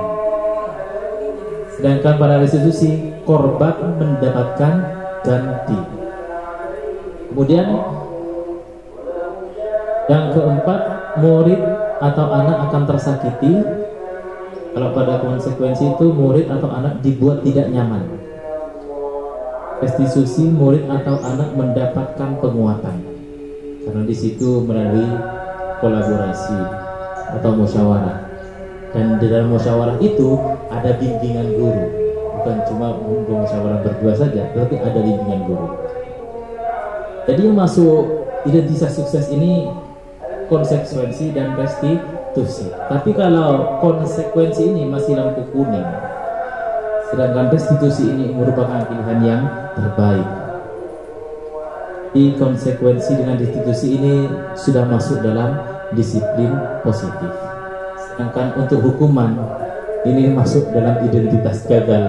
Sedangkan pada restitusi, korban mendapatkan ganti. Kemudian yang keempat, murid atau anak akan tersakiti. Kalau pada konsekuensi itu murid atau anak dibuat tidak nyaman. Restitusi, murid atau anak mendapatkan penguatan. Karena di situ melalui kolaborasi atau musyawarah. Dan di dalam musyawarah itu ada bimbingan guru, bukan cuma musyawarah berdua saja, tetapi ada bimbingan guru. Jadi yang masuk identitas sukses ini konsekuensi dan restitusi. Tapi kalau konsekuensi ini masih lampu kuning, sedangkan restitusi ini merupakan pilihan yang terbaik. Di konsekuensi dengan restitusi ini sudah masuk dalam disiplin positif. Sedangkan untuk hukuman ini masuk dalam identitas gagal,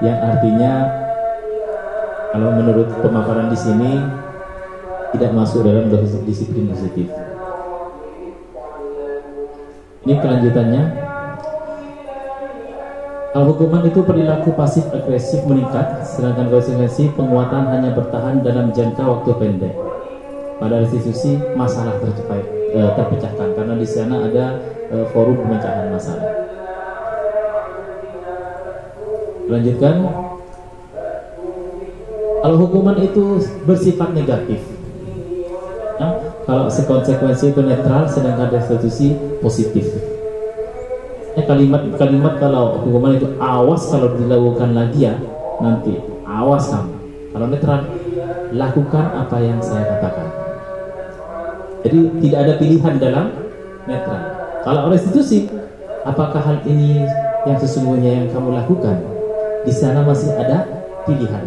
yang artinya kalau menurut pemaparan di sini tidak masuk dalam disiplin positif. Ini kelanjutannya. Kalau hukuman itu perilaku pasif agresif meningkat, sedangkan konsekuensi penguatan hanya bertahan dalam jangka waktu pendek. Pada restitusi masalah terpecahkan karena di sana ada forum pemecahan masalah. Lanjutkan. Kalau hukuman itu bersifat negatif, nah, kalau konsekuensi itu netral, sedangkan restitusi positif. Kalimat kalau hukuman itu awas kalau dilakukan lagi ya nanti, awas kamu. Kalau netral, lakukan apa yang saya katakan. Jadi tidak ada pilihan dalam netral. Kalau restitusi, apakah hal ini yang sesungguhnya yang kamu lakukan? Di sana masih ada pilihan.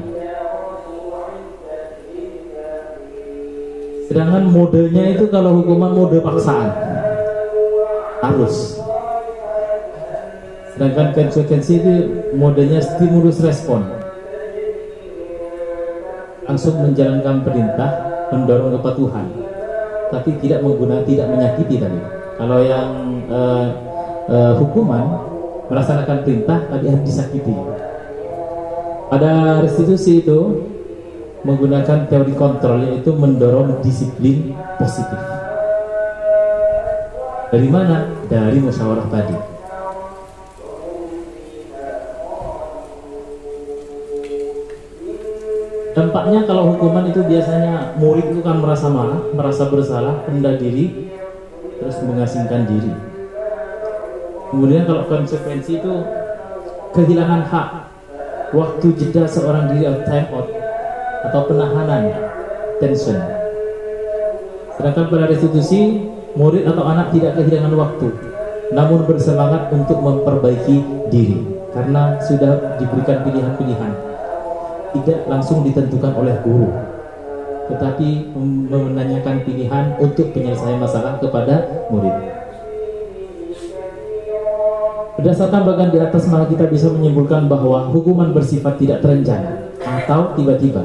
Sedangkan modenya itu kalau hukuman mode paksaan, harus. Sedangkan konsekuensi itu modenya stimulus respon, langsung menjalankan perintah, mendorong kepatuhan, tapi tidak menyakiti tadi. Kalau yang hukuman melaksanakan perintah tapi harus disakiti. Pada restitusi itu menggunakan teori kontrol, yaitu mendorong disiplin positif. Dari mana? Dari musyawarah tadi. Dampaknya kalau hukuman itu biasanya murid itu kan merasa marah, merasa bersalah, rendah diri, terus mengasingkan diri. Kemudian kalau konsekuensi itu kehilangan hak waktu jeda seorang diri atau time out atau penahanan tension. Sedangkan pada restitusi, murid atau anak tidak kehilangan waktu, namun bersemangat untuk memperbaiki diri karena sudah diberikan pilihan-pilihan, tidak langsung ditentukan oleh guru, tetapi menanyakan pilihan untuk penyelesaian masalah kepada murid. Berdasarkan bagian di atas, maka kita bisa menyimpulkan bahwa hukuman bersifat tidak terencana atau tiba-tiba.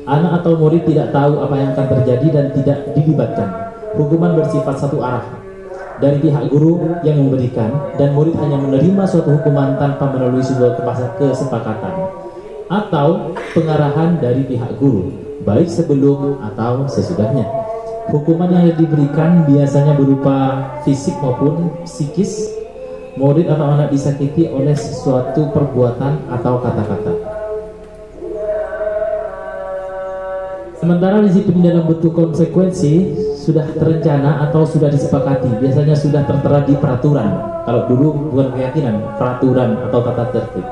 Anak atau murid tidak tahu apa yang akan terjadi dan tidak dilibatkan. Hukuman bersifat satu arah dari pihak guru yang memberikan, dan murid hanya menerima suatu hukuman tanpa melalui sebuah kesepakatan atau pengarahan dari pihak guru, baik sebelum atau sesudahnya. Hukuman yang diberikan biasanya berupa fisik maupun psikis. Murid atau anak disakiti oleh sesuatu perbuatan atau kata-kata. Sementara disiplin dalam bentuk konsekuensi sudah terencana atau sudah disepakati, biasanya sudah tertera di peraturan. Kalau dulu bukan keyakinan, peraturan atau tata tertib.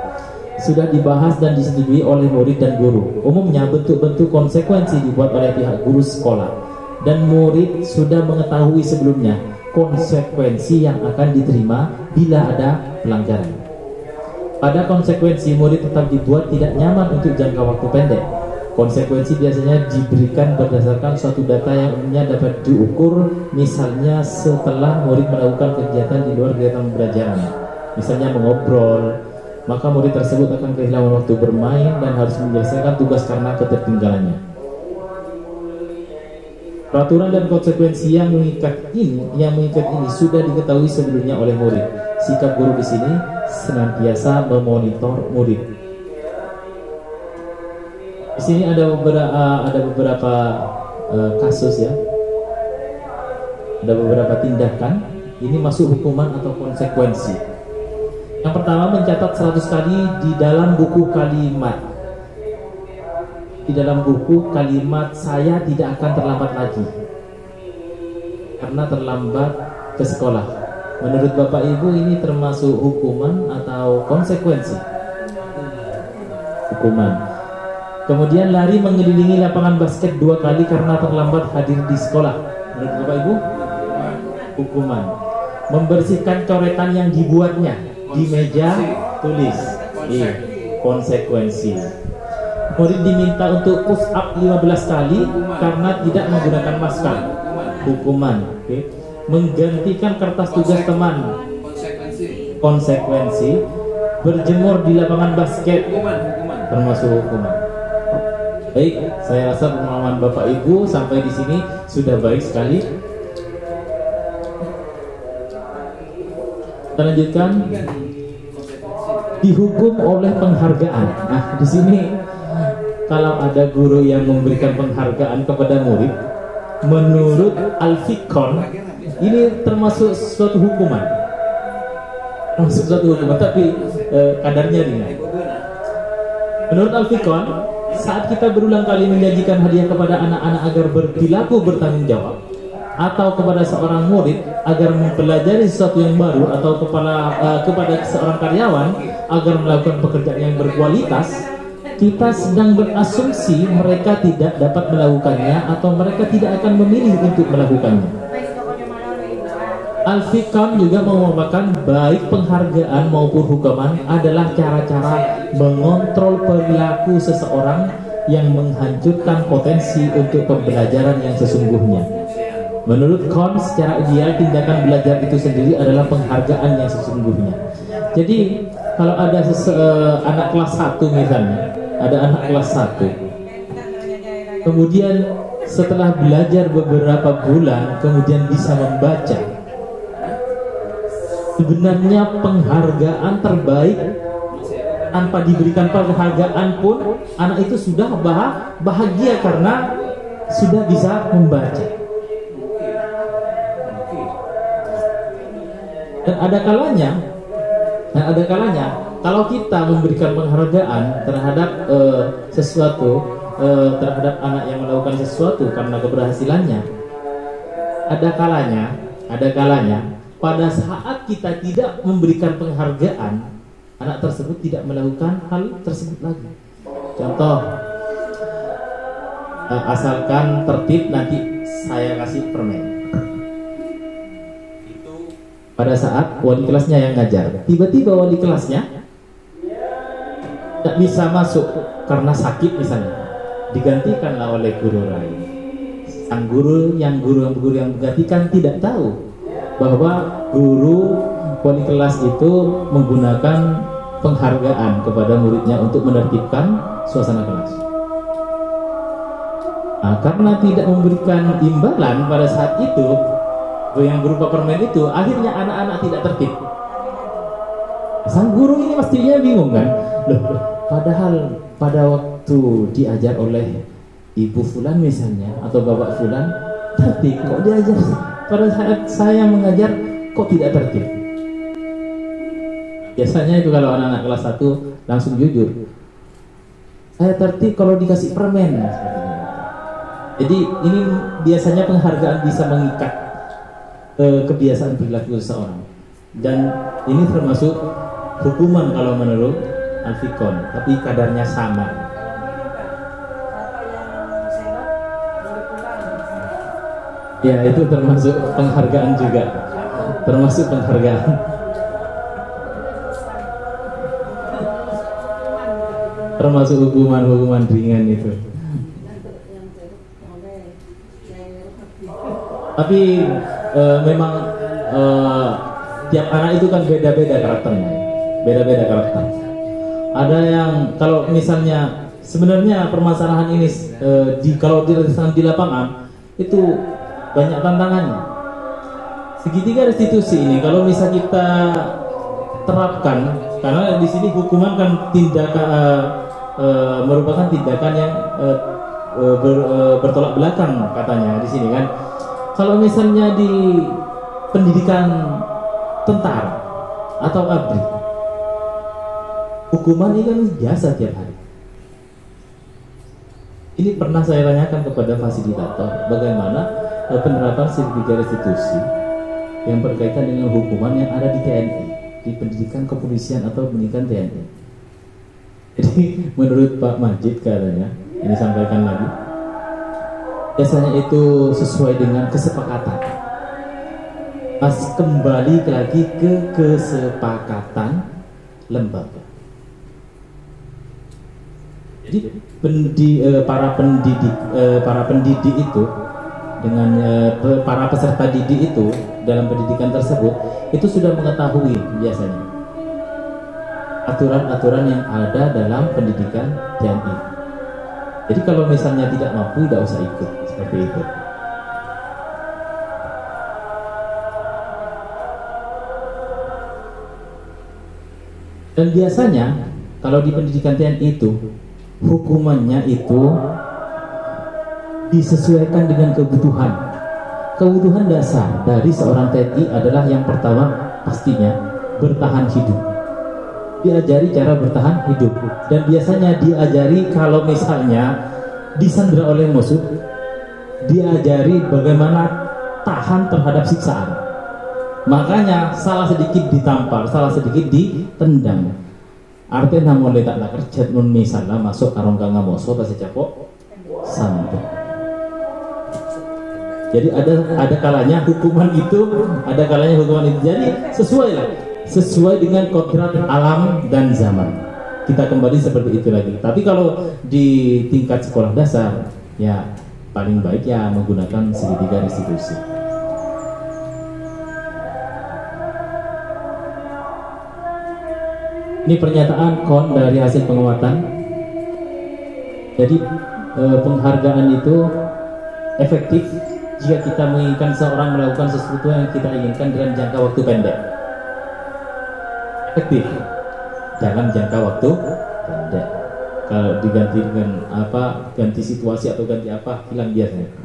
Sudah dibahas dan disetujui oleh murid dan guru. Umumnya bentuk-bentuk konsekuensi dibuat oleh pihak guru sekolah, dan murid sudah mengetahui sebelumnya konsekuensi yang akan diterima bila ada pelanggaran. Pada konsekuensi, murid tetap dibuat tidak nyaman untuk jangka waktu pendek. Konsekuensi biasanya diberikan berdasarkan suatu data yang umumnya dapat diukur, misalnya setelah murid melakukan kegiatan di luar kegiatan pembelajaran, misalnya mengobrol, maka murid tersebut akan kehilangan waktu bermain dan harus menyelesaikan tugas karena ketertinggalannya. Peraturan dan konsekuensi yang mengikat ini sudah diketahui sebelumnya oleh murid. Sikap guru di sini senantiasa memonitor murid. Di sini ada beberapa kasus ya, ada beberapa tindakan. Ini masuk hukuman atau konsekuensi. Yang pertama, mencatat 100 kali di dalam buku kalimat. Di dalam buku kalimat, saya tidak akan terlambat lagi karena terlambat ke sekolah. Menurut Bapak Ibu, ini termasuk hukuman atau konsekuensi? Hukuman. Kemudian lari mengelilingi lapangan basket 2 kali karena terlambat hadir di sekolah. Menurut Bapak Ibu, hukuman. Membersihkan coretan yang dibuatnya di meja tulis, konsekuensi. Murid diminta untuk push up 15 kali karena tidak menggunakan masker. Hukuman. Menggantikan kertas tugas teman. Konsekuensi. Berjemur di lapangan basket. Termasuk hukuman. Baik, saya rasa pengalaman Bapak Ibu sampai di sini sudah baik sekali. Kita lanjutkan. Dihukum oleh penghargaan. Nah, di sini kalau ada guru yang memberikan penghargaan kepada murid, menurut Al-Fiqh ini termasuk suatu hukuman. Tapi kadarnya ringan. Menurut Al-Fiqh, saat kita berulang kali menjanjikan hadiah kepada anak-anak agar berperilaku bertanggung jawab, atau kepada seorang murid agar mempelajari sesuatu yang baru, atau kepada seorang karyawan agar melakukan pekerjaan yang berkualitas, kita sedang berasumsi mereka tidak dapat melakukannya atau mereka tidak akan memilih untuk melakukannya. Al-Fiqh juga mengumpulkan baik penghargaan maupun hukuman adalah cara-cara mengontrol perilaku seseorang yang menghancurkan potensi untuk pembelajaran yang sesungguhnya. Menurut Kohn, secara ideal tindakan belajar itu sendiri adalah penghargaan yang sesungguhnya. Jadi kalau ada anak kelas 1 misalnya, ada anak kelas 1, kemudian setelah belajar beberapa bulan kemudian bisa membaca, sebenarnya penghargaan terbaik tanpa diberikan penghargaan pun anak itu sudah bahagia karena sudah bisa membaca. Dan ada kalanya kalau kita memberikan penghargaan terhadap terhadap anak yang melakukan sesuatu karena keberhasilannya, ada kalanya pada saat kita tidak memberikan penghargaan, anak tersebut tidak melakukan hal tersebut lagi. Contoh, asalkan tertib, nanti saya kasih permen. Pada saat wali kelasnya yang ngajar, tiba-tiba wali kelasnya tidak bisa masuk karena sakit misalnya, digantikanlah oleh guru lain. Sang guru yang menggantikan tidak tahu bahwa guru wali kelas itu menggunakan penghargaan kepada muridnya untuk menertibkan suasana kelas. Nah, karena tidak memberikan imbalan pada saat itu yang berupa permen itu, akhirnya anak-anak tidak tertib. Sang guru ini pastinya bingung kan, loh, padahal pada waktu diajar oleh ibu fulan misalnya atau bapak fulan tertib, kok diajar pada saat saya mengajar kok tidak tertib. Biasanya itu kalau anak-anak kelas 1 langsung jujur, saya tertib kalau dikasih permen. Jadi ini biasanya penghargaan bisa mengikat kebiasaan perilaku seseorang, dan ini termasuk hukuman kalau menurut Al-Fiqon, tapi kadarnya sama. Ya, itu termasuk penghargaan juga, termasuk penghargaan. Termasuk hukuman ringan itu. Tapi memang tiap anak itu kan beda-beda karakternya, beda-beda karakter. Ada yang kalau misalnya sebenarnya permasalahan ini kalau di lapangan itu banyak tantangannya. Segitiga restitusi ini kalau misal kita terapkan, karena di sini hukuman kan merupakan tindakan yang bertolak belakang katanya di sini kan. Kalau misalnya di pendidikan tentara atau ABRI, hukuman ini kan biasa tiap hari. Ini pernah saya tanyakan kepada fasilitator, bagaimana penerapan segitiga restitusi yang berkaitan dengan hukuman yang ada di TNI, di pendidikan kepolisian atau pendidikan TNI. Jadi menurut Pak Majid katanya, ini sampaikan lagi, biasanya itu sesuai dengan kesepakatan. Pas kembali lagi ke kesepakatan lembaga. Jadi para pendidik itu dengan para peserta didik itu dalam pendidikan tersebut itu sudah mengetahui biasanya aturan-aturan yang ada dalam pendidikan TNI. Jadi kalau misalnya tidak mampu, tidak usah ikut seperti itu. Dan biasanya kalau di pendidikan TNI itu hukumannya itu disesuaikan dengan kebutuhan. Kebutuhan dasar dari seorang TNI adalah yang pertama pastinya bertahan hidup. Diajari cara bertahan hidup, dan biasanya diajari kalau misalnya disandera oleh musuh, diajari bagaimana tahan terhadap siksaan. Makanya salah sedikit ditampar, salah sedikit ditendang. Artinya namun letak nak kerja nun misalnya masuk karong kang ngamoso bahasa capok sampai. Jadi ada kalanya hukuman itu, ada kalanya hukuman itu. Jadi sesuai dengan kodrat alam dan zaman. Kita kembali seperti itu lagi. Tapi kalau di tingkat sekolah dasar, ya paling baik ya menggunakan segitiga restitusi. Ini pernyataan KON dari hasil penguatan. Jadi penghargaan itu efektif jika kita menginginkan seorang melakukan sesuatu yang kita inginkan dalam jangka waktu pendek. Efektif dalam jangka waktu pendek. Kalau diganti dengan apa, ganti situasi atau ganti apa, hilang biasanya.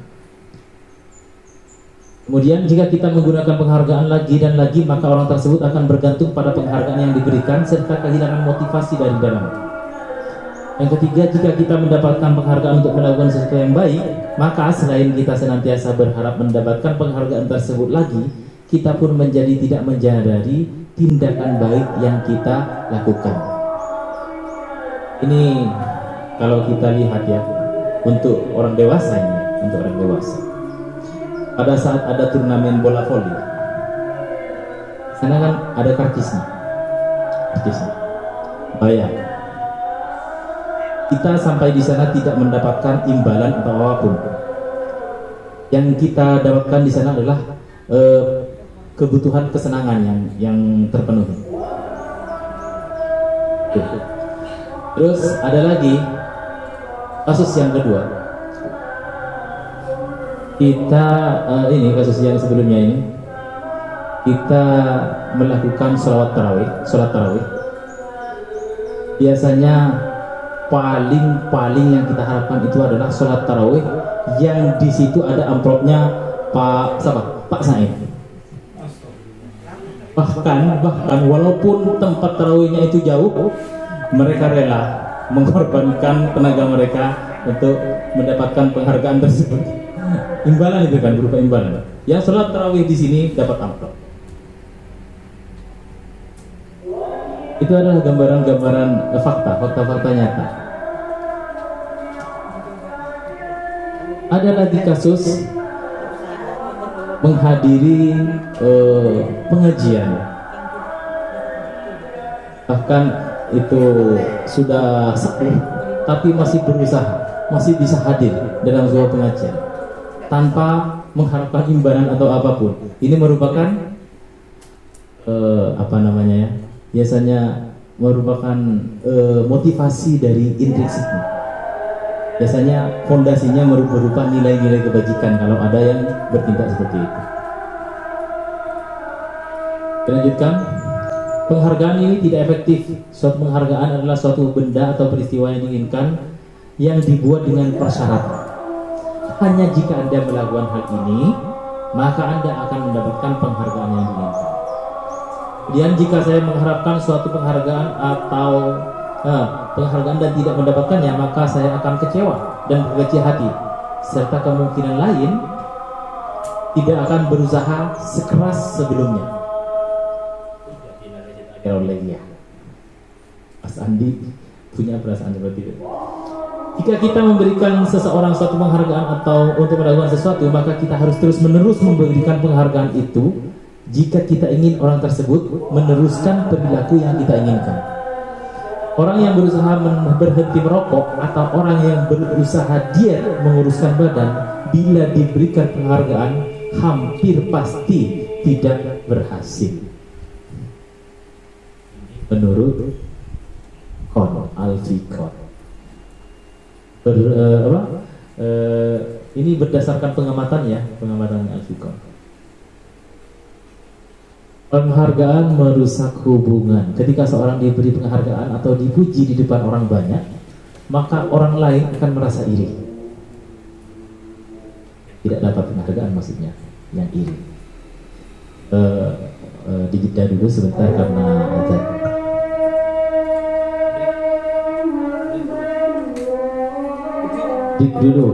Kemudian jika kita menggunakan penghargaan lagi dan lagi, maka orang tersebut akan bergantung pada penghargaan yang diberikan serta kehilangan motivasi dari dalam. Yang ketiga, jika kita mendapatkan penghargaan untuk melakukan sesuatu yang baik, maka selain kita senantiasa berharap mendapatkan penghargaan tersebut lagi, kita pun menjadi tidak menyadari tindakan baik yang kita lakukan. Ini kalau kita lihat ya, untuk orang dewasa ini, untuk orang dewasa. Pada saat ada turnamen bola voli, sana kan ada karcisnya, bayar. Kita sampai di sana tidak mendapatkan imbalan atau apapun. Yang kita dapatkan di sana adalah kebutuhan kesenangan yang terpenuhi. Terus ada lagi kasus yang kedua. Kita ini kasus yang sebelumnya ini, kita melakukan sholat tarawih. Biasanya paling yang kita harapkan itu adalah sholat tarawih yang di situ ada amplopnya Pak Said. Bahkan walaupun tempat tarawihnya itu jauh, mereka rela mengorbankan tenaga mereka untuk mendapatkan penghargaan tersebut. Imbalan itu kan, berupa imbalan. Yang sholat tarawih di sini dapat amplop. Itu adalah gambaran-gambaran fakta nyata. Ada lagi kasus menghadiri pengajian, bahkan itu sudah sepuh tapi masih berusaha, masih bisa hadir dalam sebuah pengajian tanpa mengharapkan imbalan atau apapun. Ini merupakan biasanya merupakan motivasi dari intrinsiknya. Biasanya fondasinya berupa nilai-nilai kebajikan kalau ada yang bertindak seperti itu. Lanjutkan. Penghargaan ini tidak efektif. Suatu penghargaan adalah suatu benda atau peristiwa yang diinginkan yang dibuat dengan persyaratan. Hanya jika Anda melakukan hal ini, maka Anda akan mendapatkan penghargaan yang diinginkan. Kemudian jika saya mengharapkan suatu penghargaan atau penghargaan dan tidak mendapatkannya, maka saya akan kecewa dan berkecil hati, serta kemungkinan lain tidak akan berusaha sekeras sebelumnya. Oleh Mas Andi punya perasaan seperti itu. Jika kita memberikan seseorang suatu penghargaan atau untuk melakukan sesuatu, maka kita harus terus-menerus memberikan penghargaan itu jika kita ingin orang tersebut meneruskan perilaku yang kita inginkan. Orang yang berusaha berhenti merokok atau orang yang berusaha diet menguruskan badan, bila diberikan penghargaan hampir pasti tidak berhasil. Menurut Al-Fikr. Ini berdasarkan pengamatan Al-Fikr. Penghargaan merusak hubungan. Ketika seorang diberi penghargaan atau dipuji di depan orang banyak, maka orang lain akan merasa iri. Tidak dapat penghargaan maksudnya, yang iri. Dijeda dulu sebentar karena ada. Dik dulu.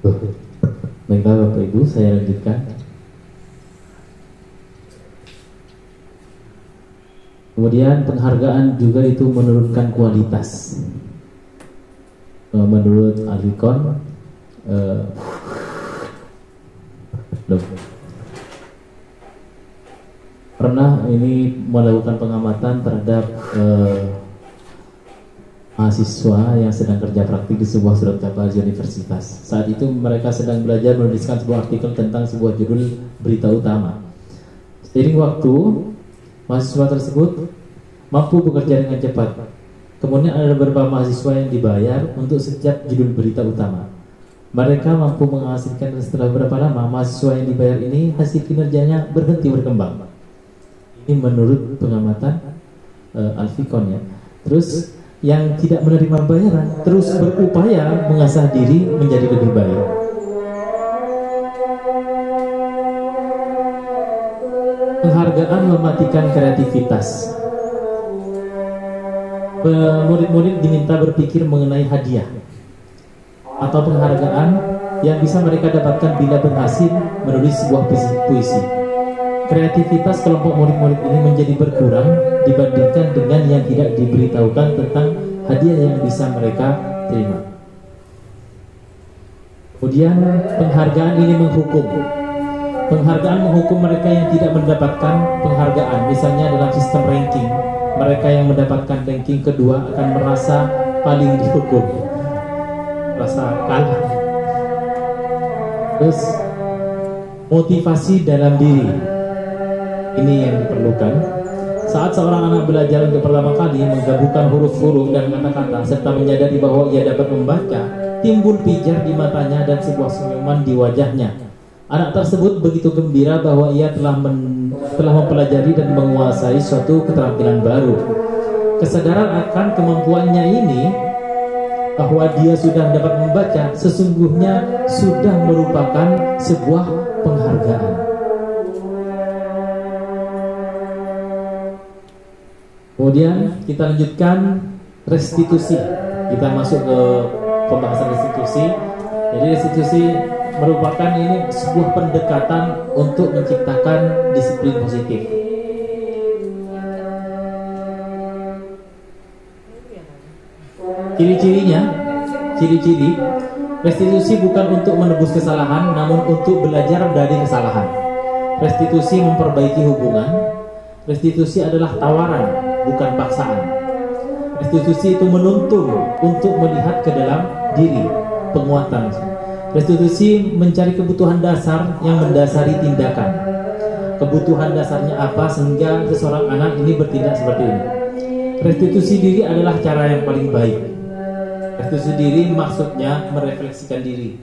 Baiklah Bapak Ibu, saya lanjutkan. Kemudian penghargaan juga itu menurunkan kualitas. Menurut Alikon, pernah ini melakukan pengamatan terhadap mahasiswa yang sedang kerja praktik di sebuah surat kabar universitas. Saat itu mereka sedang belajar menuliskan sebuah artikel tentang sebuah judul berita utama. Seiring waktu, mahasiswa tersebut mampu bekerja dengan cepat. Kemudian ada beberapa mahasiswa yang dibayar untuk setiap judul berita utama. Mereka mampu menghasilkan, dan setelah berapa lama mahasiswa yang dibayar ini hasil kinerjanya berhenti berkembang. Ini menurut pengamatan Alfikon ya. Terus yang tidak menerima bayaran terus berupaya mengasah diri menjadi lebih baik. Penghargaan mematikan kreativitas. Murid-murid diminta berpikir mengenai hadiah atau penghargaan yang bisa mereka dapatkan bila berhasil menulis sebuah puisi. Kreativitas kelompok murid-murid ini menjadi berkurang dibandingkan dengan yang tidak diberitahukan tentang hadiah yang bisa mereka terima. Kemudian penghargaan ini menghukum. Penghargaan menghukum mereka yang tidak mendapatkan penghargaan. Misalnya dalam sistem ranking, mereka yang mendapatkan ranking kedua akan merasa paling dihukum, merasa kalah. Terus motivasi dalam diri. Ini yang diperlukan saat seorang anak belajar untuk pertama kali menggabungkan huruf-huruf dan kata-kata serta menyadari bahwa ia dapat membaca, timbul pijar di matanya dan sebuah senyuman di wajahnya. Anak tersebut begitu gembira bahwa ia telah mempelajari dan menguasai suatu keterampilan baru. Kesadaran akan kemampuannya ini, bahwa dia sudah dapat membaca, sesungguhnya sudah merupakan sebuah penghargaan. Kemudian kita lanjutkan restitusi. Kita masuk ke pembahasan restitusi. Jadi restitusi merupakan ini sebuah pendekatan untuk menciptakan disiplin positif. Ciri-ciri restitusi bukan untuk menebus kesalahan, namun untuk belajar dari kesalahan. Restitusi memperbaiki hubungan. Restitusi adalah tawaran, bukan paksaan. Restitusi itu menuntun untuk melihat ke dalam diri, penguatan. Restitusi mencari kebutuhan dasar yang mendasari tindakan. Kebutuhan dasarnya apa sehingga seseorang anak ini bertindak seperti ini. Restitusi diri adalah cara yang paling baik. Restitusi diri maksudnya merefleksikan diri.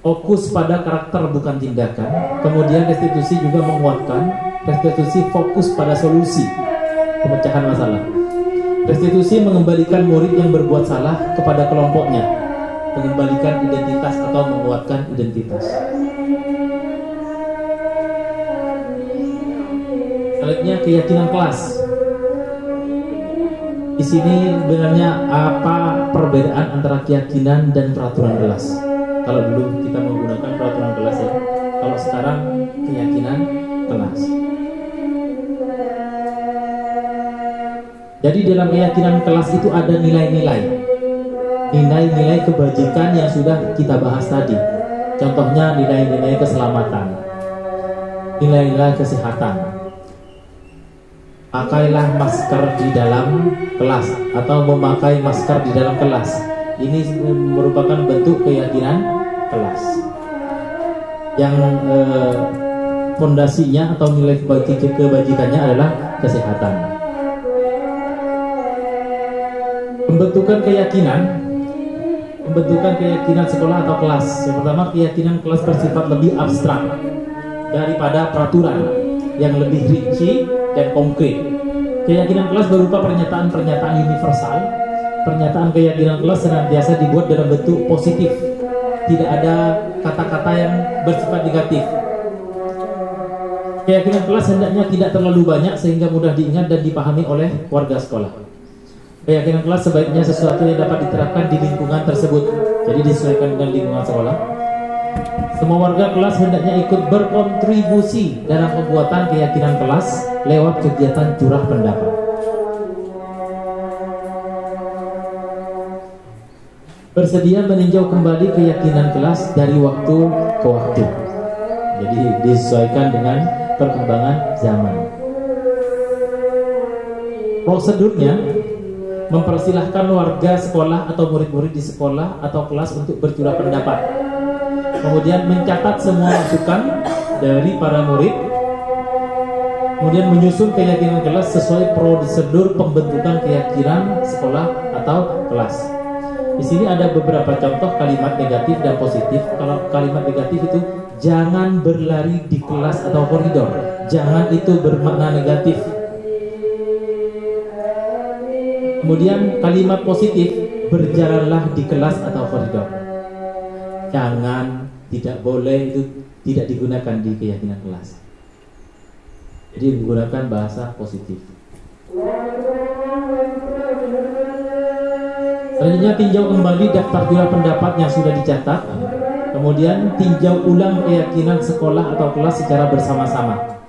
Fokus pada karakter bukan tindakan. Kemudian restitusi juga menguatkan. Restitusi fokus pada solusi pemecahan masalah. Restitusi mengembalikan murid yang berbuat salah kepada kelompoknya, mengembalikan identitas atau menguatkan identitas. Selanjutnya keyakinan kelas. Di sini sebenarnya apa perbedaan antara keyakinan dan peraturan kelas? Kalau dulu kita menggunakan peraturan kelas ya, kalau sekarang keyakinan kelas. Jadi dalam keyakinan kelas itu ada nilai-nilai kebajikan yang sudah kita bahas tadi. Contohnya nilai-nilai keselamatan, nilai-nilai kesehatan. Pakailah masker di dalam kelas atau memakai masker di dalam kelas. Ini merupakan bentuk keyakinan kelas. Yang fondasinya atau nilai kebajikannya adalah kesehatan. Pembentukan keyakinan sekolah atau kelas. Yang pertama, keyakinan kelas bersifat lebih abstrak daripada peraturan yang lebih rinci dan konkret. Keyakinan kelas berupa pernyataan-pernyataan universal. Pernyataan keyakinan kelas senantiasa dibuat dalam bentuk positif. Tidak ada kata-kata yang bersifat negatif. Keyakinan kelas hendaknya tidak terlalu banyak sehingga mudah diingat dan dipahami oleh warga sekolah. Keyakinan kelas sebaiknya sesuatu yang dapat diterapkan di lingkungan tersebut. Jadi disesuaikan dengan lingkungan sekolah. Semua warga kelas hendaknya ikut berkontribusi dalam pembuatan keyakinan kelas lewat kegiatan curah pendapat. Bersedia meninjau kembali keyakinan kelas dari waktu ke waktu. Jadi disesuaikan dengan perkembangan zaman. Prosedurnya, mempersilahkan warga sekolah atau murid-murid di sekolah atau kelas untuk bercurah pendapat. Kemudian mencatat semua masukan dari para murid. Kemudian menyusun keyakinan kelas sesuai prosedur pembentukan keyakinan sekolah atau kelas. Di sini ada beberapa contoh kalimat negatif dan positif. Kalau kalimat negatif itu jangan berlari di kelas atau koridor. Jangan, itu bermakna negatif. Kemudian kalimat positif, berjalanlah di kelas atau koridor. Jangan, tidak boleh, itu tidak digunakan di keyakinan kelas. Jadi menggunakan bahasa positif. Selanjutnya tinjau kembali daftar curah pendapat yang sudah dicatat. Kemudian tinjau ulang keyakinan sekolah atau kelas secara bersama-sama.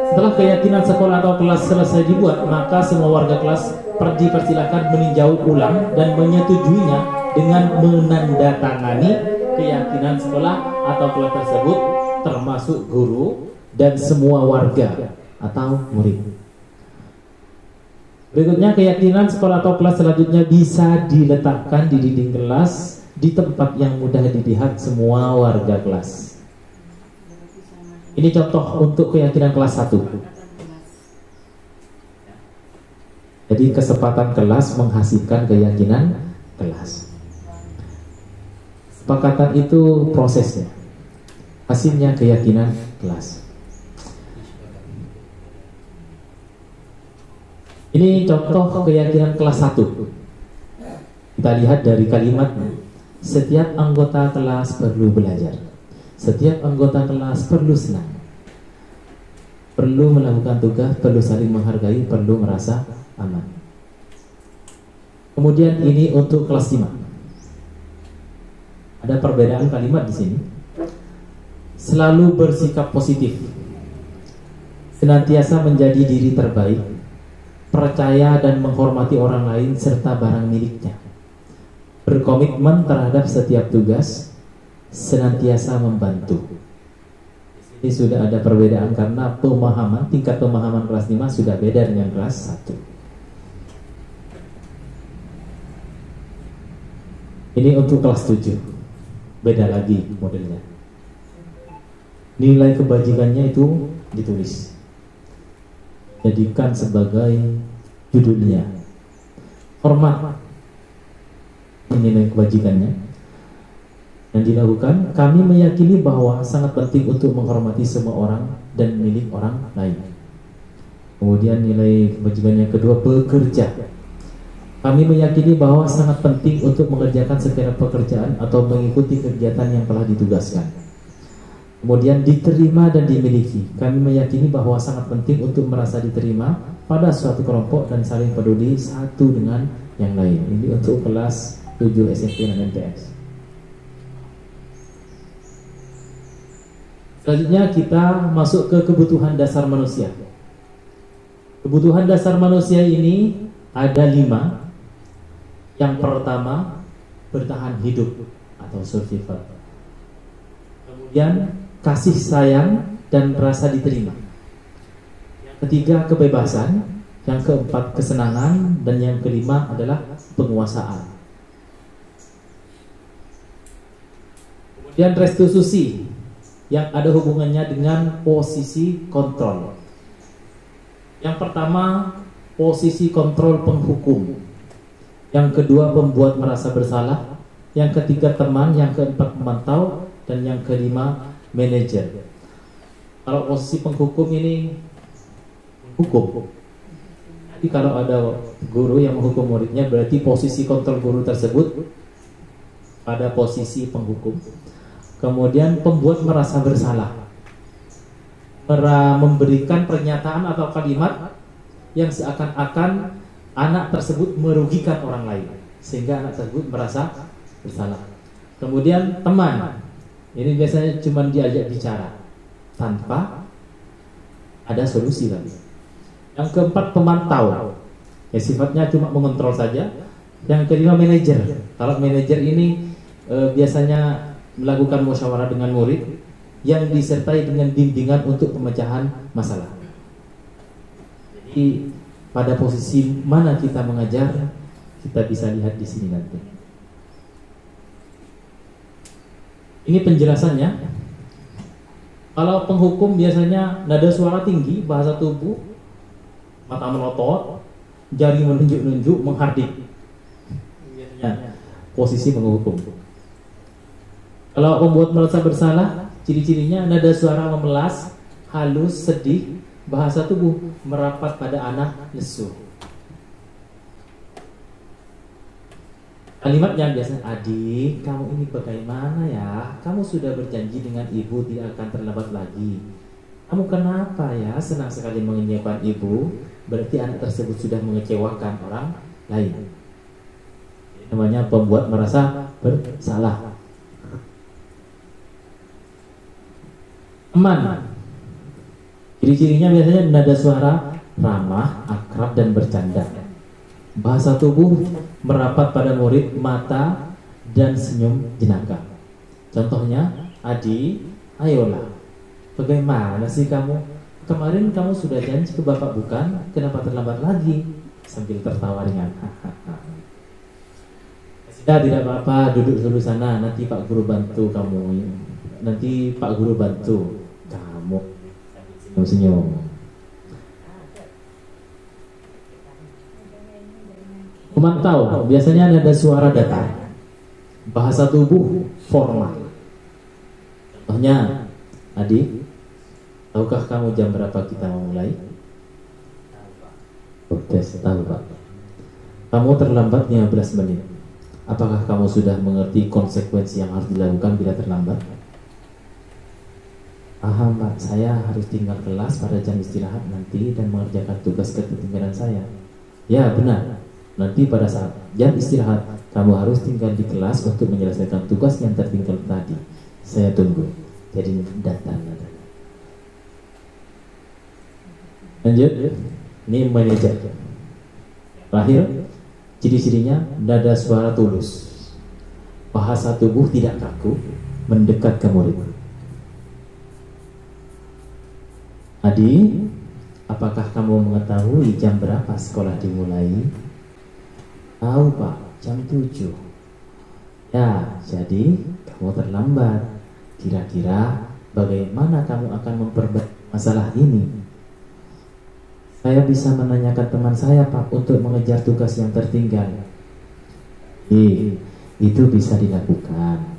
Setelah keyakinan sekolah atau kelas selesai dibuat, maka semua warga kelas dipersilakan meninjau ulang dan menyetujuinya dengan menandatangani keyakinan sekolah atau kelas tersebut, termasuk guru dan semua warga atau murid. Berikutnya, keyakinan sekolah atau kelas selanjutnya bisa diletakkan di dinding kelas di tempat yang mudah dilihat semua warga kelas. Ini contoh untuk keyakinan kelas 1. Jadi kesepakatan kelas menghasilkan keyakinan kelas. Kesepakatan itu prosesnya, hasilnya keyakinan kelas. Ini contoh keyakinan kelas 1. Kita lihat dari kalimatnya. Setiap anggota kelas perlu belajar. Setiap anggota kelas perlu senang. Perlu melakukan tugas, perlu saling menghargai, perlu merasa aman. Kemudian ini untuk kelas 5. Ada perbedaan kalimat di sini. Selalu bersikap positif. Senantiasa menjadi diri terbaik. Percaya dan menghormati orang lain serta barang miliknya. Berkomitmen terhadap setiap tugas, senantiasa membantu. Ini sudah ada perbedaan karena pemahaman, tingkat pemahaman kelas 5 sudah beda dengan kelas 1. Ini untuk kelas 7. Beda lagi modelnya. Nilai kebajikannya itu ditulis. Jadikan sebagai judulnya. Hormat. Ini nilai kebajikannya yang dilakukan. Kami meyakini bahwa sangat penting untuk menghormati semua orang dan milik orang lain. Kemudian nilai kebajikan yang kedua, bekerja. Kami meyakini bahwa sangat penting untuk mengerjakan setiap pekerjaan atau mengikuti kegiatan yang telah ditugaskan. Kemudian diterima dan dimiliki. Kami meyakini bahwa sangat penting untuk merasa diterima pada suatu kelompok dan saling peduli satu dengan yang lain. Ini untuk kelas 7 SMP dan MTS. Selanjutnya kita masuk ke kebutuhan dasar manusia. Kebutuhan dasar manusia ini ada 5. Yang pertama, bertahan hidup atau survival. Kemudian kasih sayang dan rasa diterima. Yang ketiga, kebebasan. Yang keempat, kesenangan. Dan yang kelima adalah penguasaan. Kemudian restitusi, yang ada hubungannya dengan posisi kontrol. Yang pertama, posisi kontrol penghukum. Yang kedua, pembuat merasa bersalah. Yang ketiga, teman. Yang keempat, pemantau. Dan yang kelima, manajer. Kalau posisi penghukum ini hukum. Jadi kalau ada guru yang menghukum muridnya, berarti posisi kontrol guru tersebut pada posisi penghukum. Kemudian pembuat merasa bersalah, memberikan pernyataan atau kalimat yang seakan-akan anak tersebut merugikan orang lain. sehingga anak tersebut merasa bersalah. Kemudian teman, ini biasanya cuma diajak bicara tanpa ada solusi lagi. Yang keempat, pemantau, ya sifatnya cuma mengontrol saja. Yang kelima, manajer. Kalau manajer ini biasanya melakukan musyawarah dengan murid yang disertai dengan bimbingan untuk pemecahan masalah. Jadi pada posisi mana kita mengajar, kita bisa lihat di sini nanti. Ini penjelasannya. Kalau penghukum biasanya nada suara tinggi, bahasa tubuh, mata melotot, jari menunjuk-nunjuk, menghardik. Posisi penghukum. Kalau pembuat merasa bersalah, ciri-cirinya nada suara memelas, halus, sedih, bahasa tubuh merapat pada anak, lesu. Kalimatnya biasanya, adik, kamu ini bagaimana ya? Kamu sudah berjanji dengan ibu tidak akan terlambat lagi. Kamu kenapa ya senang sekali mengecewakan ibu? Berarti anak tersebut sudah mengecewakan orang lain. Namanya pembuat merasa bersalah. Teman, ciri-cirinya biasanya nada suara ramah, akrab, dan bercanda. Bahasa tubuh merapat pada murid, mata, dan senyum jenaka. Contohnya, Adi, ayolah, bagaimana sih kamu? Kemarin kamu sudah janji ke bapak bukan? Kenapa terlambat lagi? Sambil tertawa ringan. Sudah, tidak apa-apa, duduk dulu sana, nanti Pak Guru bantu kamu. Nanti Pak Guru bantu kamu. Senyum. Memantau, biasanya ada suara datar, bahasa tubuh formal. Contohnya, Adik, tahukah kamu jam berapa kita mau mulai? Oke, tahu Pak. Kamu terlambat 15 menit. Apakah kamu sudah mengerti konsekuensi yang harus dilakukan bila terlambat? Paham Pak, saya harus tinggal kelas pada jam istirahat nanti dan mengerjakan tugas ketinggalan saya. Ya benar. Nanti pada saat jam istirahat, kamu harus tinggal di kelas untuk menyelesaikan tugas yang tertinggal tadi. Saya tunggu. Jadi datang. Lanjut. Ini manajer. Terakhir, ciri-cirinya nada suara tulus, bahasa tubuh tidak kaku, mendekat ke murid. Adi, apakah kamu mengetahui jam berapa sekolah dimulai? Tahu Pak, jam 7. Ya, jadi kamu terlambat. Kira-kira bagaimana kamu akan memperbaiki masalah ini? Saya bisa menanyakan teman saya Pak untuk mengejar tugas yang tertinggal. Itu bisa dilakukan.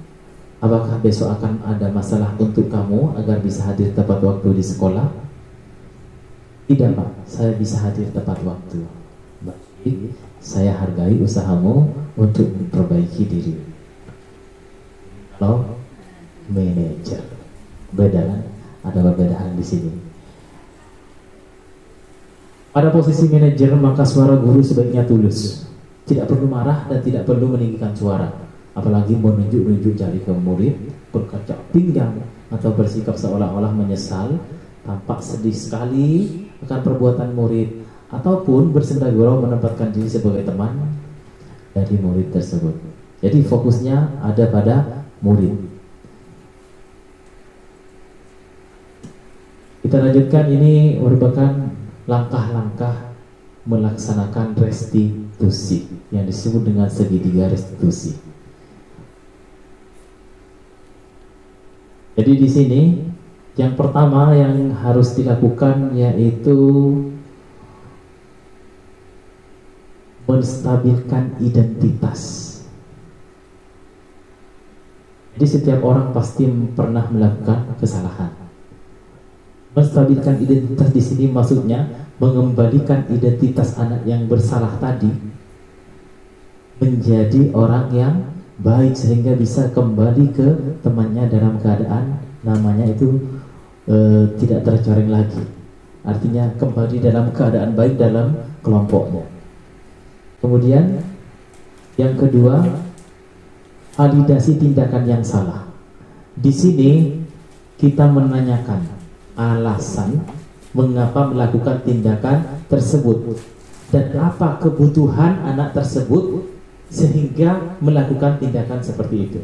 Apakah besok akan ada masalah untuk kamu agar bisa hadir tepat waktu di sekolah? Tidak Pak, saya bisa hadir tepat waktu. Baik, saya hargai usahamu untuk memperbaiki diri. Kalau manajer, beda kan? Ada perbedaan di sini. Pada posisi manajer, maka suara guru sebaiknya tulus, tidak perlu marah dan tidak perlu meninggikan suara, apalagi menunjuk-nunjuk jari ke murid, berkacak pinggang atau bersikap seolah-olah menyesal, tampak sedih sekali akan perbuatan murid, ataupun bersenda gurau menempatkan diri sebagai teman dari murid tersebut. Jadi fokusnya ada pada murid. Kita lanjutkan, ini merupakan langkah-langkah melaksanakan restitusi yang disebut dengan segitiga restitusi. Jadi di sini yang pertama yang harus dilakukan yaitu menstabilkan identitas. Jadi setiap orang pasti pernah melakukan kesalahan. Menstabilkan identitas di sini maksudnya mengembalikan identitas anak yang bersalah tadi menjadi orang yang baik sehingga bisa kembali ke temannya dalam keadaan namanya itu tidak tercoreng lagi. Artinya kembali dalam keadaan baik dalam kelompoknya. Kemudian Yang kedua, validasi tindakan yang salah. Di sini kita menanyakan alasan mengapa melakukan tindakan tersebut dan apa kebutuhan anak tersebut sehingga melakukan tindakan seperti itu.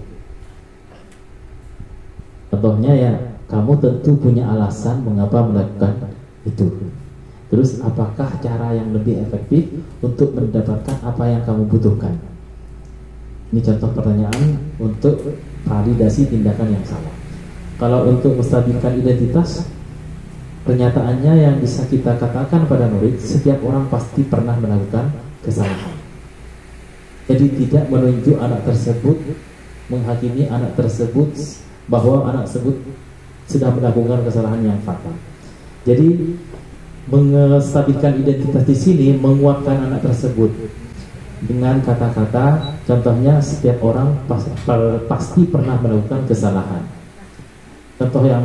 Contohnya ya, kamu tentu punya alasan mengapa melakukan itu. Terus apakah cara yang lebih efektif untuk mendapatkan apa yang kamu butuhkan? Ini contoh pertanyaan untuk validasi tindakan yang salah. Kalau untuk menstabilkan identitas, pernyataannya yang bisa kita katakan pada murid, setiap orang pasti pernah melakukan kesalahan. Jadi tidak menunjuk anak tersebut, menghakimi anak tersebut bahwa anak tersebut sudah melakukan kesalahan yang fatal. Jadi menstabilkan identitas di sini menguatkan anak tersebut dengan kata-kata, contohnya setiap orang pasti pernah melakukan kesalahan. Contoh yang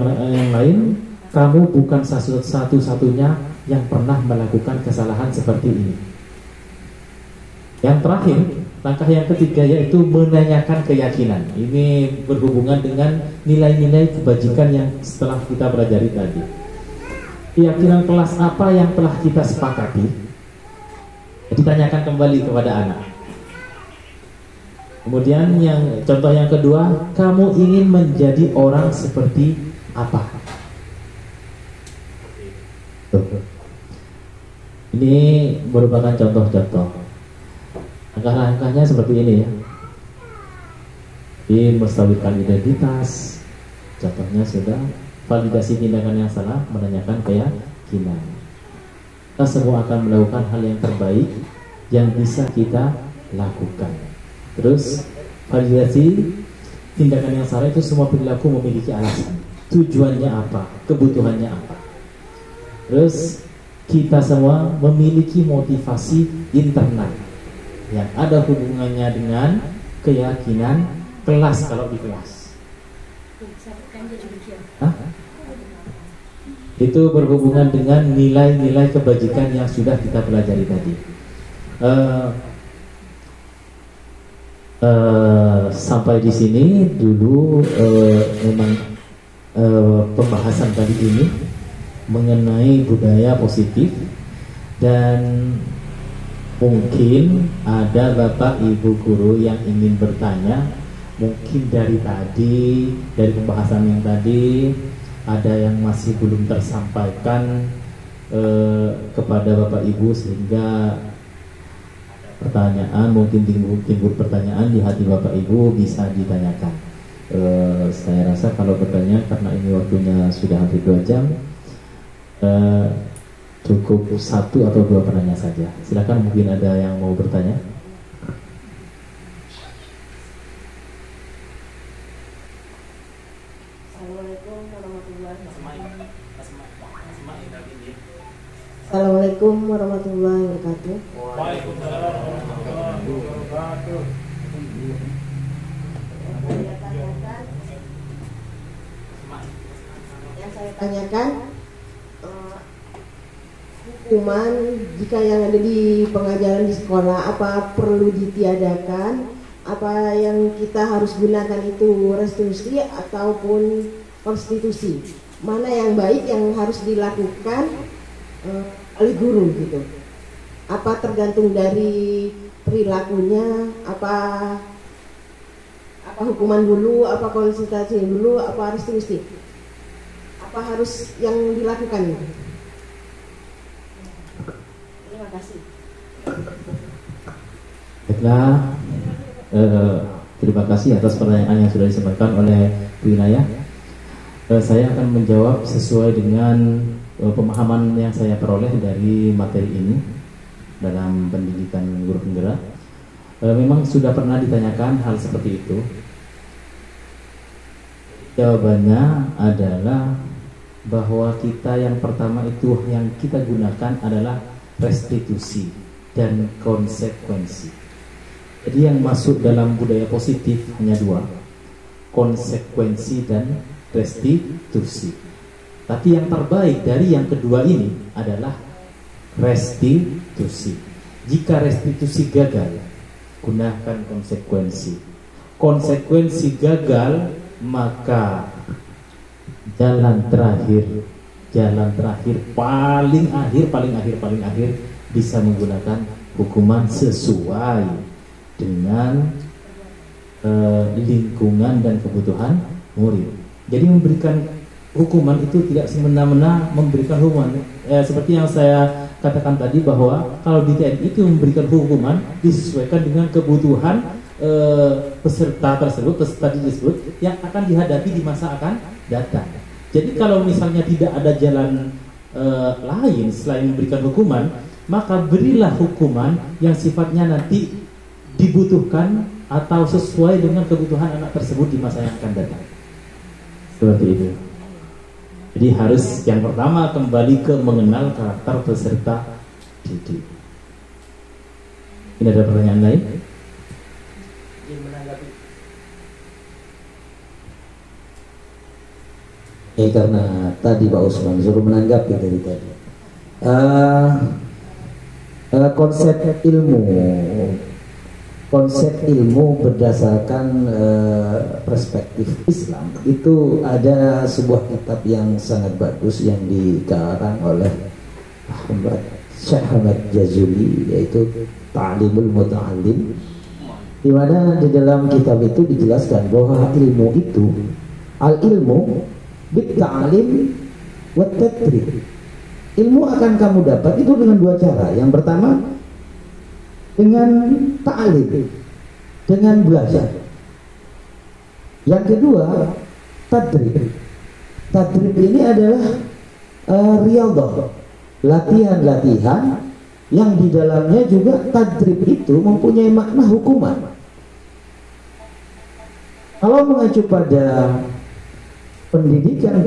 lain, kamu bukan satu-satunya yang pernah melakukan kesalahan seperti ini. Yang terakhir, langkah yang ketiga yaitu menanyakan keyakinan. Ini berhubungan dengan nilai-nilai kebajikan yang setelah kita pelajari tadi. Keyakinan kelas apa yang telah kita sepakati? Ditanyakan kembali kepada anak. Kemudian contoh yang kedua, kamu ingin menjadi orang seperti apa? Ini merupakan contoh-contoh. Langkah-langkahnya seperti ini ya. Jadi menstabilkan identitas. Contohnya sudah validasi tindakan yang salah, menanyakan keyakinan. Kita semua akan melakukan hal yang terbaik yang bisa kita lakukan. Terus validasi tindakan yang salah itu semua perilaku memiliki alasan. Tujuannya apa? Kebutuhannya apa? Terus kita semua memiliki motivasi internal yang ada hubungannya dengan keyakinan kelas kalau di kelas. Hah? Itu berhubungan dengan nilai-nilai kebajikan yang sudah kita pelajari tadi. Sampai di sini dulu memang pembahasan kali ini mengenai budaya positif, dan mungkin ada Bapak Ibu guru yang ingin bertanya. Mungkin dari pembahasan yang tadi ada yang masih belum tersampaikan kepada Bapak Ibu, sehingga pertanyaan, mungkin timbul pertanyaan di hati Bapak Ibu bisa ditanyakan. Saya rasa kalau bertanya, karena ini waktunya sudah hampir 2 jam, cukup 1 atau 2 penanya saja. Silakan, mungkin ada yang mau bertanya. Assalamualaikum warahmatullahi wabarakatuh. Waalaikumsalam warahmatullahi wabarakatuh. Yang saya tanyakan, hukuman jika yang ada di pengajaran di sekolah, apa perlu ditiadakan? Apa yang kita harus gunakan itu restitusi ataupun konstitusi? Mana yang baik yang harus dilakukan oleh guru gitu? Apa tergantung dari perilakunya? Apa hukuman dulu? Apa konsultasi dulu? Apa restitusi? Apa harus yang dilakukan? Terima kasih. Baiklah, terima kasih atas pertanyaan yang sudah disampaikan oleh Bu Inayah. Saya akan menjawab sesuai dengan pemahaman yang saya peroleh dari materi ini dalam pendidikan guru penggerak. Memang sudah pernah ditanyakan hal seperti itu. Jawabannya adalah bahwa kita yang pertama itu yang kita gunakan adalah restitusi dan konsekuensi. Jadi yang masuk dalam budaya positif hanya 2, konsekuensi dan restitusi. Tapi yang terbaik dari yang kedua ini adalah restitusi. Jika restitusi gagal, gunakan konsekuensi. Konsekuensi gagal, maka jalan terakhir paling akhir bisa menggunakan hukuman sesuai dengan lingkungan dan kebutuhan murid. Jadi memberikan hukuman itu tidak semena-mena memberikan hukuman. Seperti yang saya katakan tadi, bahwa kalau di TNI itu memberikan hukuman disesuaikan dengan kebutuhan peserta tersebut yang akan dihadapi di masa akan datang. Jadi kalau misalnya tidak ada jalan lain selain memberikan hukuman, maka berilah hukuman yang sifatnya nanti dibutuhkan atau sesuai dengan kebutuhan anak tersebut di masa yang akan datang. Seperti itu. Jadi harus yang pertama kembali ke mengenal karakter peserta didik. Ini ada pertanyaan lain? Karena tadi Pak Usman suruh menanggapi dari tadi. Konsep ilmu berdasarkan perspektif Islam itu ada sebuah kitab yang sangat bagus yang dikarang oleh Syekh Ahmad Jazuli, yaitu Ta'limul Muta'allim, di mana di dalam kitab itu dijelaskan bahwa ilmu itu al-ilmu bit-ta'lim wa tadrib. Ilmu akan kamu dapat itu dengan dua cara. Yang pertama dengan ta'lim, dengan belajar. Yang kedua tadrib. Tadrib ini adalah riyadhah, latihan-latihan yang di dalamnya juga tadrib itu mempunyai makna hukuman. Kalau mengacu pada pendidikan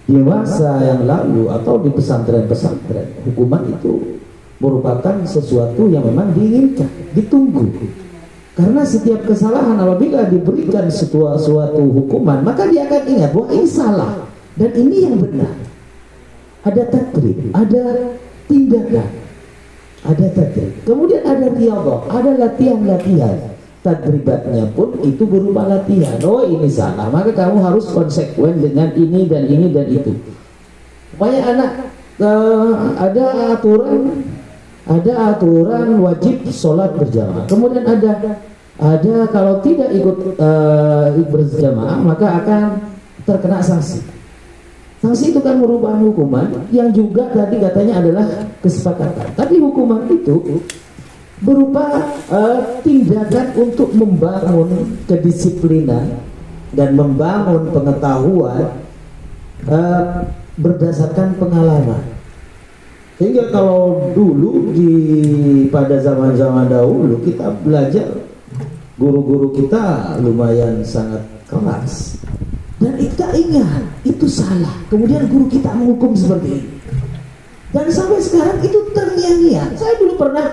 di masa yang lalu atau di pesantren-pesantren, hukuman itu merupakan sesuatu yang memang diinginkan, ditunggu. Karena setiap kesalahan apabila diberikan suatu hukuman, maka dia akan ingat bahwa ini salah dan ini yang benar. Ada tadrib, ada tindakan, ada tadrib. Kemudian ada riyadhah, ada latihan-latihan. Tadribatnya pun itu berupa latihan. Oh, ini salah, maka kamu harus konsekuen dengan ini dan ini dan itu. Supaya anak ada aturan wajib sholat berjamaah. Kemudian ada kalau tidak ikut berjamaah maka akan terkena sanksi. Sanksi itu kan merupakan hukuman yang juga tadi katanya adalah kesepakatan. Tapi hukuman itu berupa tindakan untuk membangun kedisiplinan dan membangun pengetahuan berdasarkan pengalaman. Sehingga kalau dulu pada zaman-zaman dahulu kita belajar, guru-guru kita lumayan sangat keras dan kita ingat itu salah, kemudian guru kita menghukum seperti ini, dan sampai sekarang itu terngiang-ngiang. Saya dulu pernah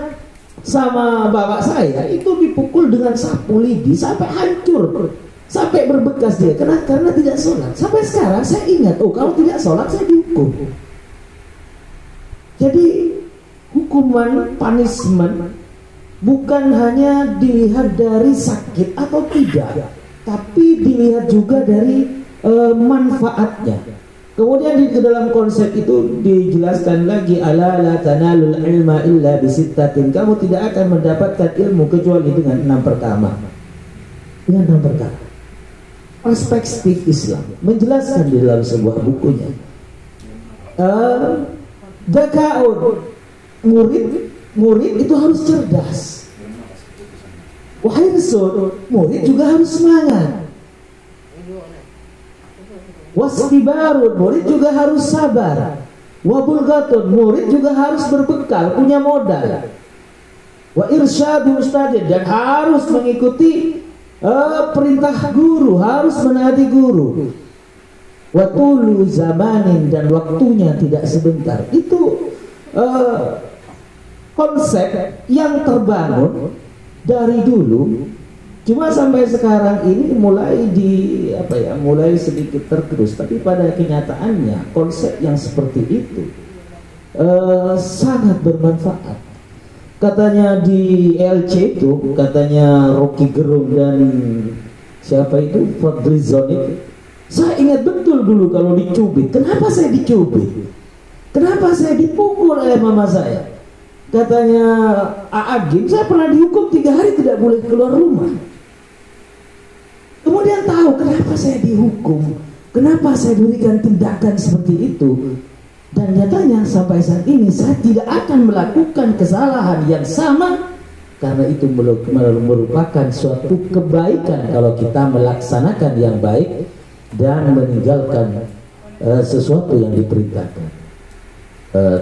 sama bapak saya itu dipukul dengan sapu lidi sampai hancur, sampai berbekas dia karena tidak sholat. Sampai sekarang saya ingat, oh kalau tidak sholat saya dihukum. Jadi hukuman, punishment bukan hanya dilihat dari sakit atau tidak, tapi dilihat juga dari manfaatnya. Kemudian di dalam konsep itu dijelaskan lagi, ala la tanalul ilma illa bisittatin. Kamu tidak akan mendapatkan ilmu kecuali dengan 6 perkara. Dengan 6 perkara. Perspektif Islam menjelaskan di dalam sebuah bukunya. Dakaun, murid itu harus cerdas. Wahirsun, murid juga harus semangat. Wasbibarun, murid juga harus sabar. Wabulgatun, murid juga harus berbekal, punya modal. Wa irsyadu ustadin, dan harus mengikuti perintah guru, harus menaati guru. Wa tulu zamanin, dan waktunya tidak sebentar. Itu konsep yang terbangun dari dulu. Cuma sampai sekarang ini mulai sedikit tergerus. Tapi pada kenyataannya konsep yang seperti itu sangat bermanfaat. katanya di LC itu, katanya Rocky Gerung dan siapa itu, Fadlizon itu, saya ingat betul dulu kalau dicubit. Kenapa saya dicubit? Kenapa saya dipukul oleh mama saya? Katanya Agim, saya pernah dihukum 3 hari tidak boleh keluar rumah. Kemudian tahu kenapa saya dihukum, kenapa saya diberikan tindakan seperti itu. Dan nyatanya sampai saat ini saya tidak akan melakukan kesalahan yang sama, karena itu merupakan suatu kebaikan kalau kita melaksanakan yang baik dan meninggalkan sesuatu yang diperintahkan.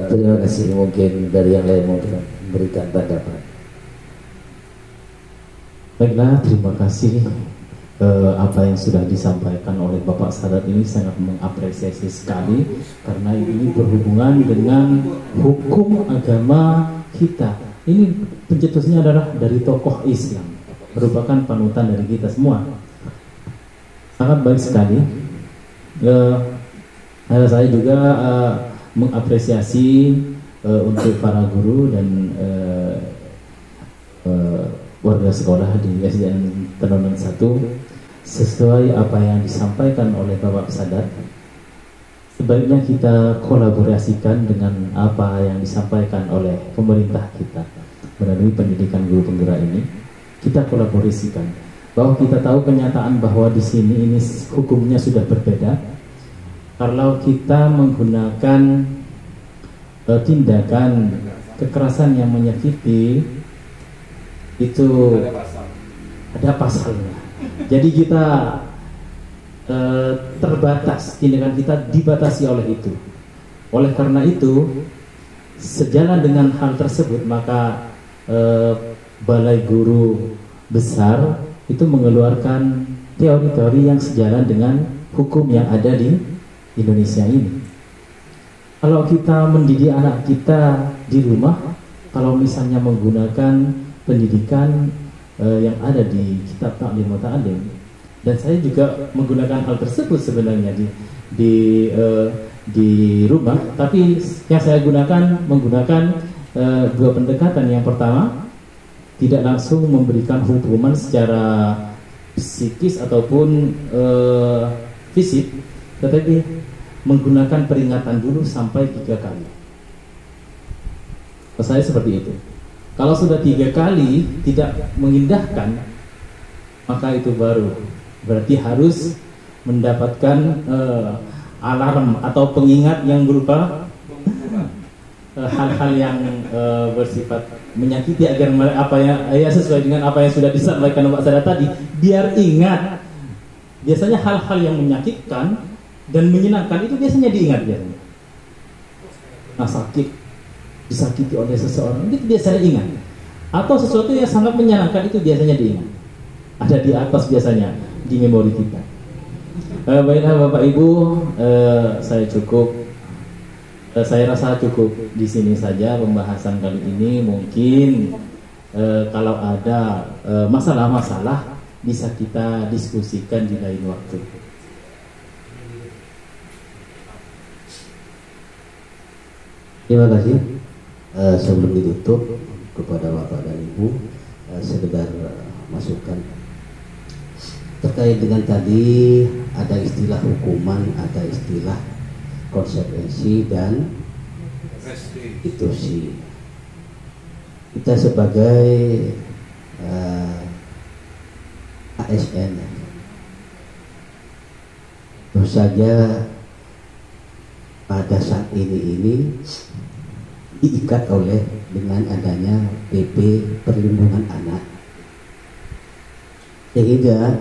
Terima kasih. Mungkin dari yang lain mungkin memberikan tanggapan. Baiklah, terima kasih. Apa yang sudah disampaikan oleh Bapak Sadat ini sangat mengapresiasi sekali, karena ini berhubungan dengan hukum agama kita. Ini pencetusnya adalah dari tokoh Islam, merupakan panutan dari kita semua. Sangat baik sekali. Saya juga mengapresiasi untuk para guru dan warga sekolah di SDN Tenonan 1, sesuai apa yang disampaikan oleh Bapak Sadat. Sebaiknya kita kolaborasikan dengan apa yang disampaikan oleh pemerintah kita melalui pendidikan guru penggerak ini. Kita kolaborasikan bahwa kita tahu kenyataan bahwa di sini ini hukumnya sudah berbeda. Kalau kita menggunakan tindakan kekerasan yang menyakiti, itu ada pasalnya. Jadi kita terbatas, tindakan kita dibatasi oleh itu. Oleh karena itu, sejalan dengan hal tersebut, maka Balai Guru Besar itu mengeluarkan teori-teori yang sejalan dengan hukum yang ada di Indonesia ini. Kalau kita mendidik anak kita di rumah, kalau misalnya menggunakan pendidikan yang ada di kitab Ta'lim wa Ta'alim, dan saya juga menggunakan hal tersebut sebenarnya di rumah, tapi yang saya menggunakan 2 pendekatan. Yang pertama, tidak langsung memberikan hukuman secara psikis ataupun fisik, tetapi menggunakan peringatan dulu sampai 3 kali. Saya seperti itu. Kalau sudah 3 kali tidak mengindahkan, maka itu baru berarti harus mendapatkan alarm atau pengingat yang berupa hal-hal yang bersifat menyakiti, agar apa yang sesuai dengan apa yang sudah disampaikan Pak Sadat tadi, biar ingat. Biasanya hal-hal yang menyakitkan dan menyenangkan itu biasanya diingat biasanya. Nah, disakiti oleh seseorang itu biasanya ingat. Atau sesuatu yang sangat menyenangkan itu biasanya diingat. Ada di atas biasanya di memori kita. Baiklah Bapak Ibu, saya rasa cukup di sini saja pembahasan kali ini. Mungkin kalau ada masalah-masalah bisa kita diskusikan di lain waktu. Terima kasih. Sebelum ditutup, kepada Bapak dan Ibu, sekedar masukan terkait dengan tadi, ada istilah hukuman, ada istilah konsekuensi dan restitusi. Kita sebagai ASN tentu saja pada saat ini diikat oleh dengan adanya PP Perlindungan Anak, sehingga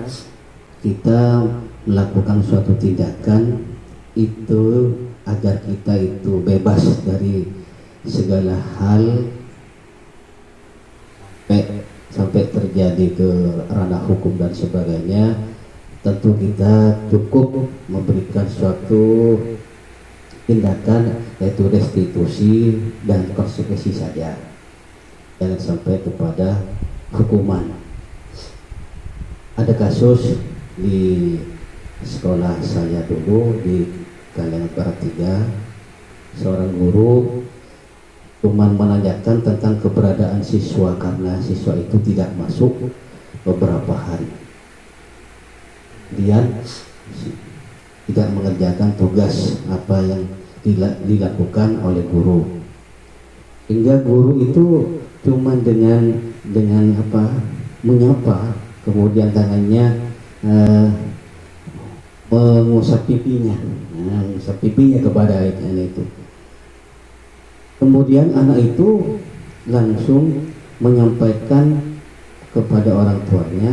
kita melakukan suatu tindakan itu agar kita itu bebas dari segala hal sampai terjadi ke ranah hukum dan sebagainya. Tentu kita cukup memberikan suatu tindakan, yaitu restitusi dan konsekuensi saja, jangan sampai kepada hukuman. Ada kasus di sekolah saya dulu di Kaliangan Barat 3, seorang guru cuman menanyakan tentang keberadaan siswa karena siswa itu tidak masuk beberapa hari. Dia tidak mengerjakan tugas apa yang dilakukan oleh guru, hingga guru itu cuma dengan apa, menyapa, kemudian tangannya mengusap pipinya, mengusap pipinya kepada anak itu. Kemudian anak itu langsung menyampaikan kepada orang tuanya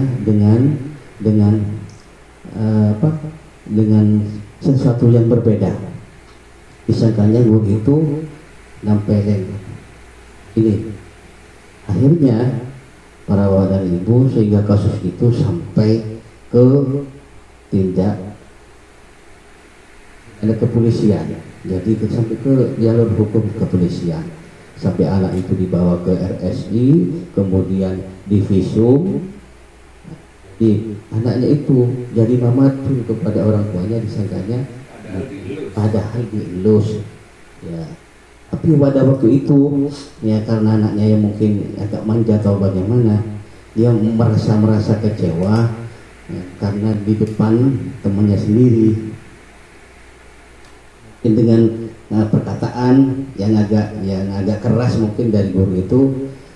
dengan sesuatu yang berbeda. Disangkanya guru itu nampelin ini. Akhirnya para bapak dan ibu, sehingga kasus itu sampai ke tindak ada kepolisian. Jadi sampai ke jalur hukum kepolisian, sampai anak itu dibawa ke RSI, kemudian divisum. Anaknya itu jadi mamatur kepada orang tuanya, disangkanya padahal dielus ya. Tapi pada waktu itu ya, karena anaknya yang mungkin agak manja atau bagaimana, dia merasa kecewa ya, karena di depan temannya sendiri dengan perkataan yang agak keras mungkin dari guru itu,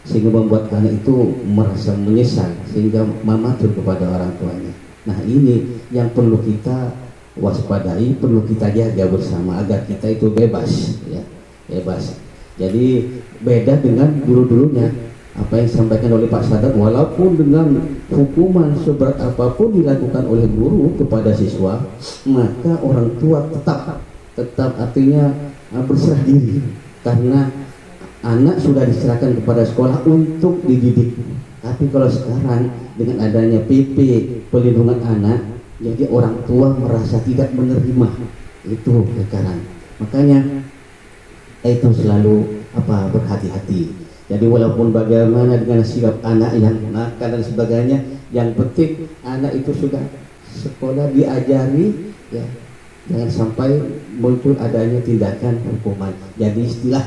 sehingga membuat anak itu merasa menyesal, sehingga mamatur kepada orang tuanya. Nah, ini yang perlu kita waspadai, perlu kita jaga bersama agar kita itu bebas ya, bebas. Jadi beda dengan dulu-dulunya apa yang disampaikan oleh Pak Sadat, walaupun dengan hukuman seberat apapun dilakukan oleh guru kepada siswa, maka orang tua tetap artinya berserah diri, karena anak sudah diserahkan kepada sekolah untuk dididik. Tapi kalau sekarang dengan adanya PP pelindungan anak, jadi orang tua merasa tidak menerima itu sekarang. Makanya itu selalu berhati-hati. Jadi walaupun bagaimana dengan sikap anak yang nakal dan sebagainya, yang penting anak itu sudah sekolah diajari ya, jangan sampai muncul adanya tindakan hukuman. Jadi istilah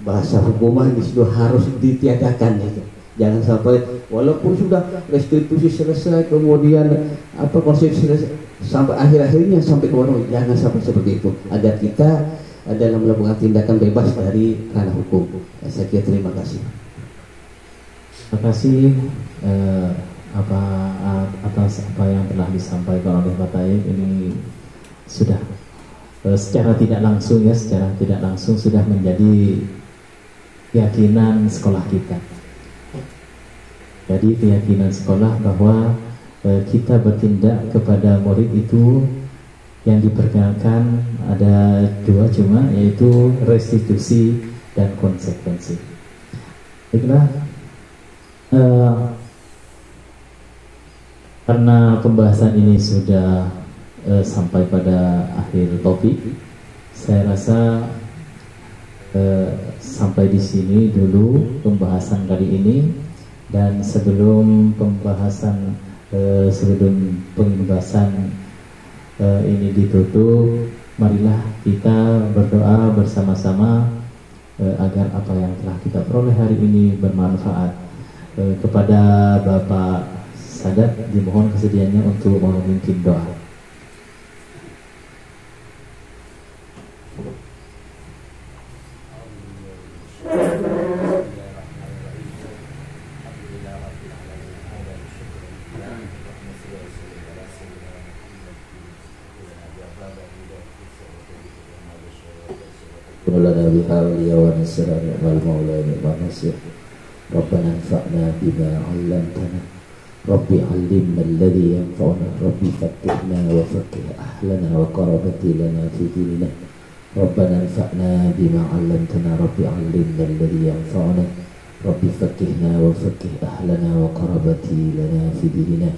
bahasa hukuman di situ harus ditiadakan gitu. Jangan sampai walaupun sudah restitusi selesai, kemudian konsep selesai, sampai akhir-akhirnya sampai ke orang, jangan sampai seperti itu, agar kita dalam melakukan tindakan bebas dari ranah hukum. Saya kira terima kasih. Terima kasih atas apa yang telah disampaikan oleh Pak Taib. Ini sudah secara tidak langsung sudah menjadi keyakinan sekolah kita. Jadi keyakinan sekolah bahwa kita bertindak kepada murid itu yang diperkenalkan ada dua cuma, yaitu restitusi dan konsekuensi. Baiklah, karena pembahasan ini sudah sampai pada akhir topik, saya rasa sampai di sini dulu pembahasan kali ini. Dan sebelum pembahasan pembahasan ini ditutup, marilah kita berdoa bersama-sama agar apa yang telah kita peroleh hari ini bermanfaat. Kepada Bapak Sadat dimohon kesediaannya untuk memimpin doa. lana bihawliya wa nasra ni'mal maula ni'mal nasir. Rabbana anfa'na bima 'allamtana. Rabbi 'allimna alladhi yanfa'una. Rabbi faqqihna wa faqqih ahlana wa qarabati lana fi dinina. Rabbana anfa'na bima 'allamtana. Rabbi 'allimna alladhi yanfa'una. Rabbi faqqihna wa faqqih ahlana wa qarabati lana fi dinina.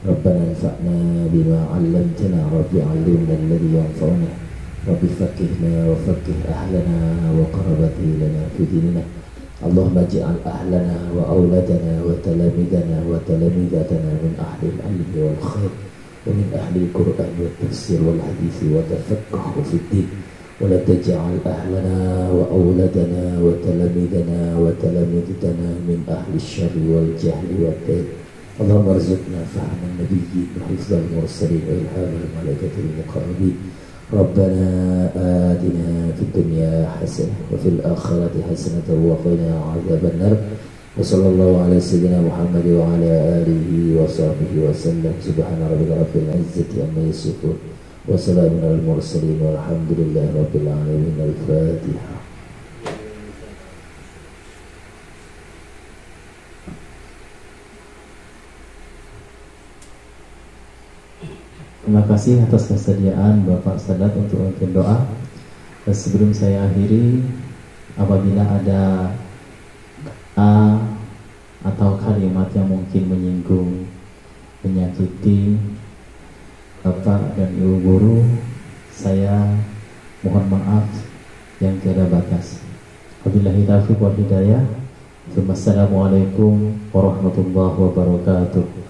Rabbana anfa'na bima 'allamtana. Rabbi 'allimna alladhi yanfa'una. Rabbi faqqihna wa faqqih ahlana wa qarabati lana fi dinina. Allahumma ij'al ahlana wa auladana wa talamidana wa talamidatana min ahli al-ilmi wal khair wa min ahli al-Qur'an wa tafsir wal hadith wa tafaqquh fi din ولا تجعل أهلنا وأولادنا وتلاميذنا وتلاميذتنا من أهل الشر والجهل والكيد. اللهم ارزقنا فهم النبيين وحفظ المرسلين وإلهام الملائكة المقربين. ربنا آتنا في الدنيا حسنة وفي الآخرة حسنة وقنا عذاب النار. وصلى الله على سيدنا محمد وعلى آله وصحبه وسلم. سبحان ربك رب العزة عما يصفون وسلام على المرسلين والحمد لله رب العالمين. الفاتحة. Terima kasih atas kesediaan Bapak Sadat untuk memimpin doa. Dan sebelum saya akhiri, apabila ada atau kalimat yang mungkin menyinggung, menyakiti Bapak dan Ibu Guru, saya mohon maaf yang tiada batas. Wabillahi taufiq wal hidayah. Wassalamualaikum warahmatullahi wabarakatuh.